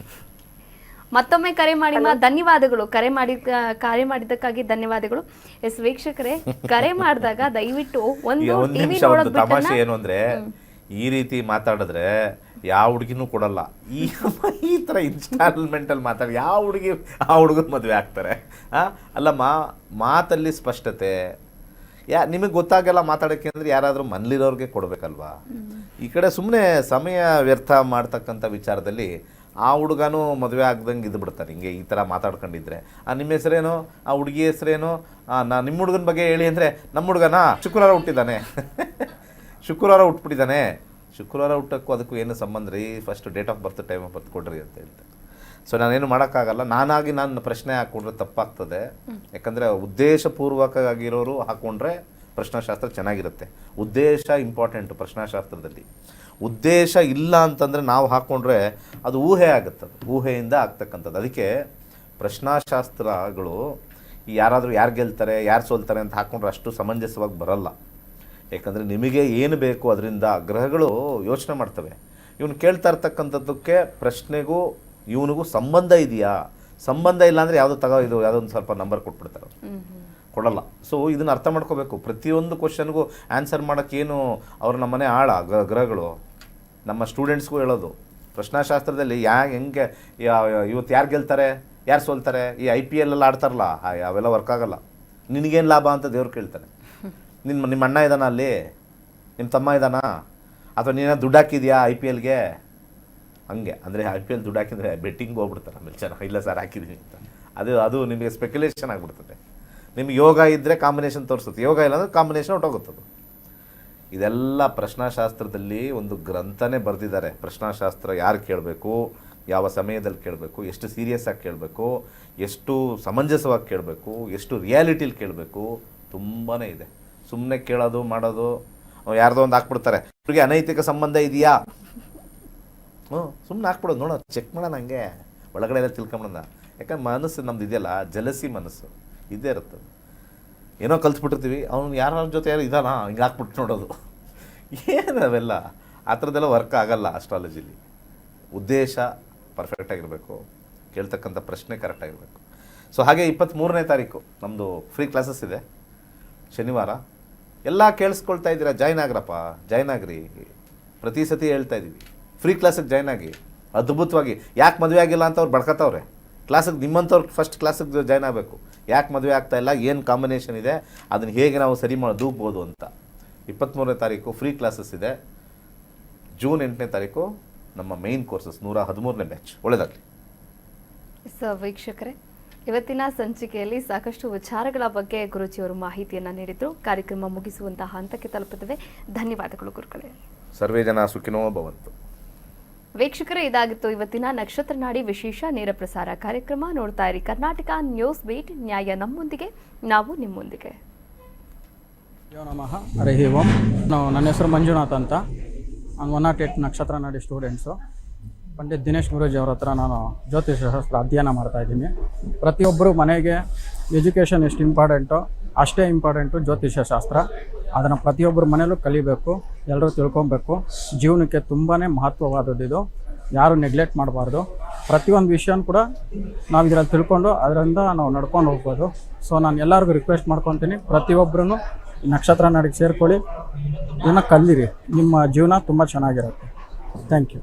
ಮತ್ತೊಮ್ಮೆ ಕರೆ ಮಾಡಿ. ಧನ್ಯವಾದಗಳು, ಕರೆ ಮಾಡಿದ್ದಕ್ಕಾಗಿ ಧನ್ಯವಾದಗಳು. ಎಸ್ ವೀಕ್ಷಕರೇ, ಕರೆ ಮಾಡಿದಾಗ ದಯವಿಟ್ಟು ಒಂದು ಟಿವಿ ನೋಡೋದು. ತಮಾಷೆ ಏನು ಅಂದ್ರೆ, ಈ ರೀತಿ ಮಾತಾಡಿದ್ರೆ ಯಾವ ಹುಡುಗಿನೂ ಕೊಡಲ್ಲ. ಈ ತರ ಇನ್ಸ್ಟಾಲ್ಮೆಂಟ್ ಅಲ್ಲಿ ಮಾತಾಡಿ ಯಾವ ಹುಡುಗಿ ಆ ಹುಡುಗನ ಮದುವೆ ಆಗ್ತಾರೆ? ಅಲ್ಲಮ್ಮ, ಮಾತಲ್ಲಿ ಸ್ಪಷ್ಟತೆ ನಿಮಗೆ ಗೊತ್ತಾಗೆಲ್ಲ ಮಾತಾಡೋಕ್ಕೆ ಅಂದರೆ ಯಾರಾದರೂ ಮನೇಲಿರೋರಿಗೆ ಕೊಡಬೇಕಲ್ವಾ. ಈ ಕಡೆ ಸುಮ್ಮನೆ ಸಮಯ ವ್ಯರ್ಥ ಮಾಡ್ತಕ್ಕಂಥ ವಿಚಾರದಲ್ಲಿ ಆ ಹುಡುಗನೂ ಮದುವೆ ಆಗ್ದಂಗೆ ಇದ್ದು ಬಿಡ್ತಾನೆ. ಹಿಂಗೆ ಈ ಥರ ಮಾತಾಡ್ಕೊಂಡಿದ್ರೆ ನಿಮ್ಮ ಹೆಸರೇನು, ಆ ಹುಡುಗಿ ಹೆಸರೇನು, ನಿಮ್ಮ ಹುಡುಗನ ಬಗ್ಗೆ ಹೇಳಿ ಅಂದರೆ ನಮ್ಮ ಹುಡುಗನ ಶುಕ್ರವಾರ ಹುಟ್ಟಿದ್ದಾನೆ ಶುಕ್ರವಾರ ಹುಟ್ಬಿಟ್ಟಿದ್ದಾನೆ. ಶುಕ್ರವಾರ ಹುಟ್ಟಕ್ಕೂ ಅದಕ್ಕೂ ಏನು ಸಂಬಂಧ ರೀ, first date of birth time of birth ಕೊಡ್ರಿ ಅಂತ ಹೇಳ್ತಾರೆ. ಸೊ ನಾನೇನು ಮಾಡೋಕ್ಕಾಗಲ್ಲ. ನಾನು ಪ್ರಶ್ನೆ ಹಾಕ್ಕೊಂಡ್ರೆ ತಪ್ಪಾಗ್ತದೆ. ಯಾಕಂದರೆ ಉದ್ದೇಶಪೂರ್ವಕವಾಗಿರೋರು ಹಾಕ್ಕೊಂಡ್ರೆ ಪ್ರಶ್ನಾಶಾಸ್ತ್ರ ಚೆನ್ನಾಗಿರುತ್ತೆ. ಉದ್ದೇಶ ಇಂಪಾರ್ಟೆಂಟು ಪ್ರಶ್ನಾಶಾಸ್ತ್ರದಲ್ಲಿ. ಉದ್ದೇಶ ಇಲ್ಲ ಅಂತಂದರೆ ನಾವು ಹಾಕ್ಕೊಂಡ್ರೆ ಅದು ಊಹೆ ಆಗುತ್ತದೆ, ಊಹೆಯಿಂದ ಆಗ್ತಕ್ಕಂಥದ್ದು. ಅದಕ್ಕೆ ಪ್ರಶ್ನಾಶಾಸ್ತ್ರಗಳು ಯಾರಾದರೂ ಯಾರು ಗೆಲ್ತಾರೆ ಯಾರು ಸೋಲ್ತಾರೆ ಅಂತ ಹಾಕ್ಕೊಂಡ್ರೆ ಅಷ್ಟು ಸಮಂಜಸವಾಗಿ ಬರಲ್ಲ. ಯಾಕಂದರೆ ನಿಮಗೆ ಏನು ಬೇಕು ಅದರಿಂದ ಗ್ರಹಗಳು ಯೋಚನೆ ಮಾಡ್ತವೆ. ಇವನು ಕೇಳ್ತಾ ಇರ್ತಕ್ಕಂಥದ್ದಕ್ಕೆ ಪ್ರಶ್ನೆಗೂ ಇವನಿಗೂ ಸಂಬಂಧ ಇದೆಯಾ, ಸಂಬಂಧ ಇಲ್ಲ ಅಂದರೆ ಯಾವುದೋ ಇದು ಯಾವುದೊಂದು ಸ್ವಲ್ಪ ನಂಬರ್ ಕೊಟ್ಬಿಡ್ತಾರೆ, ಕೊಡಲ್ಲ. ಸೊ ಇದನ್ನು ಅರ್ಥ ಮಾಡ್ಕೋಬೇಕು. ಪ್ರತಿಯೊಂದು ಕ್ವಶನ್ಗೂ ಆನ್ಸರ್ ಮಾಡೋಕ್ಕೇನು ಅವ್ರು ನಮ್ಮನೆ ಆಳ ಗ್ರಹಗಳು. ನಮ್ಮ ಸ್ಟೂಡೆಂಟ್ಸ್ಗೂ ಹೇಳೋದು ಪ್ರಶ್ನಾಶಾಸ್ತ್ರದಲ್ಲಿ ಹೆಂಗೆ ಇವತ್ತು ಯಾರು ಗೆಲ್ತಾರೆ ಯಾರು ಸೋಲ್ತಾರೆ, ಈ IPL ಎಲ್ಲ ಆಡ್ತಾರಲ್ಲ ಅವೆಲ್ಲ ವರ್ಕ್ ಆಗಲ್ಲ. ನಿನಗೇನು ಲಾಭ ಅಂತ ದೇವ್ರು ಕೇಳ್ತಾನೆ. ನಿಮ್ಮ ಅಣ್ಣ ಇದ್ದಾನ ಅಲ್ಲಿ, ನಿಮ್ಮ ತಮ್ಮ ಇದ್ದಾನ, ಅಥವಾ ನೀನು ದುಡ್ಡು ಹಾಕಿದ್ಯಾ IPLಗೆ? ಹಂಗೆ ಅಂದರೆ IPL ದುಡ್ಡು ಹಾಕಿದರೆ ಬೆಟ್ಟಿಂಗ್ ಹೋಗ್ಬಿಡ್ತಾರೆ ಆಮೇಲೆ ಚೆನ್ನಾಗಿ. ಇಲ್ಲ ಸರ್ ಹಾಕಿದ್ದೀನಿ ಅಂತ ಅದು ನಿಮಗೆ ಸ್ಪೆಕ್ಯುಲೇಷನ್ ಆಗಿಬಿಡ್ತದೆ. ನಿಮ್ಗೆ ಯೋಗ ಇದ್ದರೆ ಕಾಂಬಿನೇಷನ್ ತೋರಿಸುತ್ತೆ, ಯೋಗ ಇಲ್ಲ ಅಂದರೆ ಕಾಂಬಿನೇಷನ್ ಹೊಟ್ಟೋಗುತ್ತದೆ. ಇದೆಲ್ಲ ಪ್ರಶ್ನಾಶಾಸ್ತ್ರದಲ್ಲಿ ಒಂದು ಗ್ರಂಥನೇ ಬರೆದಿದ್ದಾರೆ. ಪ್ರಶ್ನಾಶಾಸ್ತ್ರ ಯಾರು ಕೇಳಬೇಕು, ಯಾವ ಸಮಯದಲ್ಲಿ ಕೇಳಬೇಕು, ಎಷ್ಟು ಸೀರಿಯಸ್ ಆಗಿ ಕೇಳಬೇಕು, ಎಷ್ಟು ಸಮಂಜಸವಾಗಿ ಕೇಳಬೇಕು, ಎಷ್ಟು ರಿಯಾಲಿಟಿಲಿ ಕೇಳಬೇಕು, ತುಂಬಾ ಇದೆ. ಸುಮ್ಮನೆ ಕೇಳೋದು ಮಾಡೋದು, ಯಾರ್ದೋ ಒಂದು ಹಾಕ್ಬಿಡ್ತಾರೆ ಇವ್ರಿಗೆ ಅನೈತಿಕ ಸಂಬಂಧ ಇದೆಯಾ, ಸುಮ್ಮನೆ ಹಾಕ್ಬಿಡೋದು, ನೋಡೋ ಚೆಕ್ ಮಾಡೋಣ, ಹಂಗೆ ಒಳಗಡೆ ಎಲ್ಲ ತಿಳ್ಕೊಂಬಿಡೋಣ. ಯಾಕಂದ್ರೆ ಮನಸ್ಸು ನಮ್ದು ಇದೆಯಲ್ಲ, ಜಲಸಿ ಮನಸ್ಸು ಇದ್ದೇ ಇರ್ತದೆ. ಏನೋ ಕಲ್ತ್ಬಿಟ್ಟಿರ್ತೀವಿ, ಅವ್ನು ಯಾರ ಜೊತೆ ಯಾರು ಇದಾನ ಹಿಂಗೆ ಹಾಕ್ಬಿಟ್ಟು ನೋಡೋದು, ಏನು ಅವೆಲ್ಲ ಆ ಥರದ್ದೆಲ್ಲ ವರ್ಕ್ ಆಗಲ್ಲ ಅಸ್ಟ್ರಾಲಜಿಲಿ. ಉದ್ದೇಶ ಪರ್ಫೆಕ್ಟಾಗಿರಬೇಕು, ಕೇಳ್ತಕ್ಕಂಥ ಪ್ರಶ್ನೆ ಕರೆಕ್ಟಾಗಿರಬೇಕು. ಸೊ ಹಾಗೆ 23ನೇ ತಾರೀಕು ನಮ್ಮದು ಫ್ರೀ ಕ್ಲಾಸಸ್ ಇದೆ, ಶನಿವಾರ. ಎಲ್ಲ ಕೇಳಿಸ್ಕೊಳ್ತಾ ಇದ್ದೀರಾ, ಜಾಯ್ನ್ ಆಗ್ರಪ್ಪ, ಜಾಯ್ನ್ ಆಗ್ರಿ. ಪ್ರತಿ ಸತಿ ಹೇಳ್ತಾ ಇದ್ದೀವಿ, ಫ್ರೀ ಕ್ಲಾಸಿಗೆ ಜಾಯ್ನ್ ಆಗಿ. ಅದ್ಭುತವಾಗಿ ಯಾಕೆ ಮದುವೆ ಆಗಿಲ್ಲ ಅಂತ ಅವ್ರು ಬಡ್ಕತ್ತವ್ರೆ. ಕ್ಲಾಸಿಗೆ ನಿಮ್ಮಂಥವ್ರು ಫಸ್ಟ್ ಕ್ಲಾಸಿಗೆ ಜಾಯ್ನ್ ಆಗಬೇಕು. ಯಾಕೆ ಮದುವೆ ಆಗ್ತಾ ಇಲ್ಲ, ಏನು ಕಾಂಬಿನೇಷನ್ ಇದೆ, ಅದನ್ನು ಹೇಗೆ ನಾವು ಸರಿ ದೂಗ್ಬೋದು ಅಂತ. 23ನೇ ತಾರೀಕು ಫ್ರೀ ಕ್ಲಾಸಸ್ ಇದೆ. ಜೂನ್ 8ನೇ ತಾರೀಕು ನಮ್ಮ ಮೇಯ್ನ್ ಕೋರ್ಸಸ್ 113ನೇ ಬ್ಯಾಚ್. ಒಳ್ಳೆಯದಾಗಲಿ. ಸರ್ ವೀಕ್ಷಕರೇ, ಇವತ್ತಿನ ಸಂಚಿಕೆಯಲ್ಲಿ ಸಾಕಷ್ಟು ವಿಚಾರಗಳ ಬಗ್ಗೆ ಗುರುಜಿಯವರು ಮಾಹಿತಿಯನ್ನು ನೀಡಿದ್ರು. ಕಾರ್ಯಕ್ರಮ ಮುಗಿಸುವಂತಹ ಹಂತಕ್ಕೆ ತಲುಪುತ್ತವೆ. ಧನ್ಯವಾದಗಳು ಗುರುಗಳೇ. ಸರ್ವೇ ಜನ ಸುಖಿನೋ ಭವಂತು. ವೀಕ್ಷಕರೇ, ಇದಾಗಿತ್ತು ಇವತ್ತಿನ ನಕ್ಷತ್ರ ನಾಡಿ ವಿಶೇಷ ನೇರ ಪ್ರಸಾರ ಕಾರ್ಯಕ್ರಮ. ನೋಡ್ತಾ ಇರಿ ಕರ್ನಾಟಕ ನ್ಯೂಸ್ ಬೀಟ್, ನ್ಯಾಯ ನಮ್ಮೊಂದಿಗೆ, ನಾವು ನಿಮ್ಮೊಂದಿಗೆ. ನಮಃ ಹರಿ ಓಂ. ನನ್ನ ಹೆಸರು ಮಂಜುನಾಥ್ ಅಂತ. ನಾನು 108 ನಕ್ಷತ್ರ ನಾಡಿ ಸ್ಟೂಡೆಂಟ್ಸು. ಪಂಡಿತ್ ದಿನೇಶ್ ಗುರೂಜಿ ಅವ್ರ ಹತ್ರ ನಾನು ಜ್ಯೋತಿಷ್ಯ ಶಾಸ್ತ್ರ ಅಧ್ಯಯನ ಮಾಡ್ತಾಯಿದ್ದೀನಿ. ಪ್ರತಿಯೊಬ್ಬರು ಮನೆಗೆ ಎಜುಕೇಷನ್ ಎಷ್ಟು ಇಂಪಾರ್ಟೆಂಟೋ ಅಷ್ಟೇ ಇಂಪಾರ್ಟೆಂಟು ಜ್ಯೋತಿಷ್ಯ ಶಾಸ್ತ್ರ. ಅದನ್ನು ಪ್ರತಿಯೊಬ್ಬರ ಮನೆಯಲ್ಲೂ ಕಲಿಬೇಕು, ಎಲ್ಲರೂ ತಿಳ್ಕೊಬೇಕು. ಜೀವನಕ್ಕೆ ತುಂಬಾ ಮಹತ್ವವಾದದ್ದು. ಯಾರು ನೆಗ್ಲೆಕ್ಟ್ ಮಾಡಬಾರ್ದು. ಪ್ರತಿಯೊಂದು ವಿಷಯನೂ ಕೂಡ ನಾವು ಇದರಲ್ಲಿ ತಿಳ್ಕೊಂಡು ಅದರಿಂದ ನಾವು ನಡ್ಕೊಂಡು ಹೋಗ್ಬೋದು. ಸೊ ನಾನು ಎಲ್ಲರಿಗೂ ರಿಕ್ವೆಸ್ಟ್ ಮಾಡ್ಕೊತೀನಿ, ಪ್ರತಿಯೊಬ್ಬರೂ ನಕ್ಷತ್ರ ನಾಡಿಗೆ ಸೇರ್ಕೊಳ್ಳಿ, ಇದನ್ನು ಕಲಿಯಿರಿ. ನಿಮ್ಮ ಜೀವನ ತುಂಬ ಚೆನ್ನಾಗಿರುತ್ತೆ. Thank you.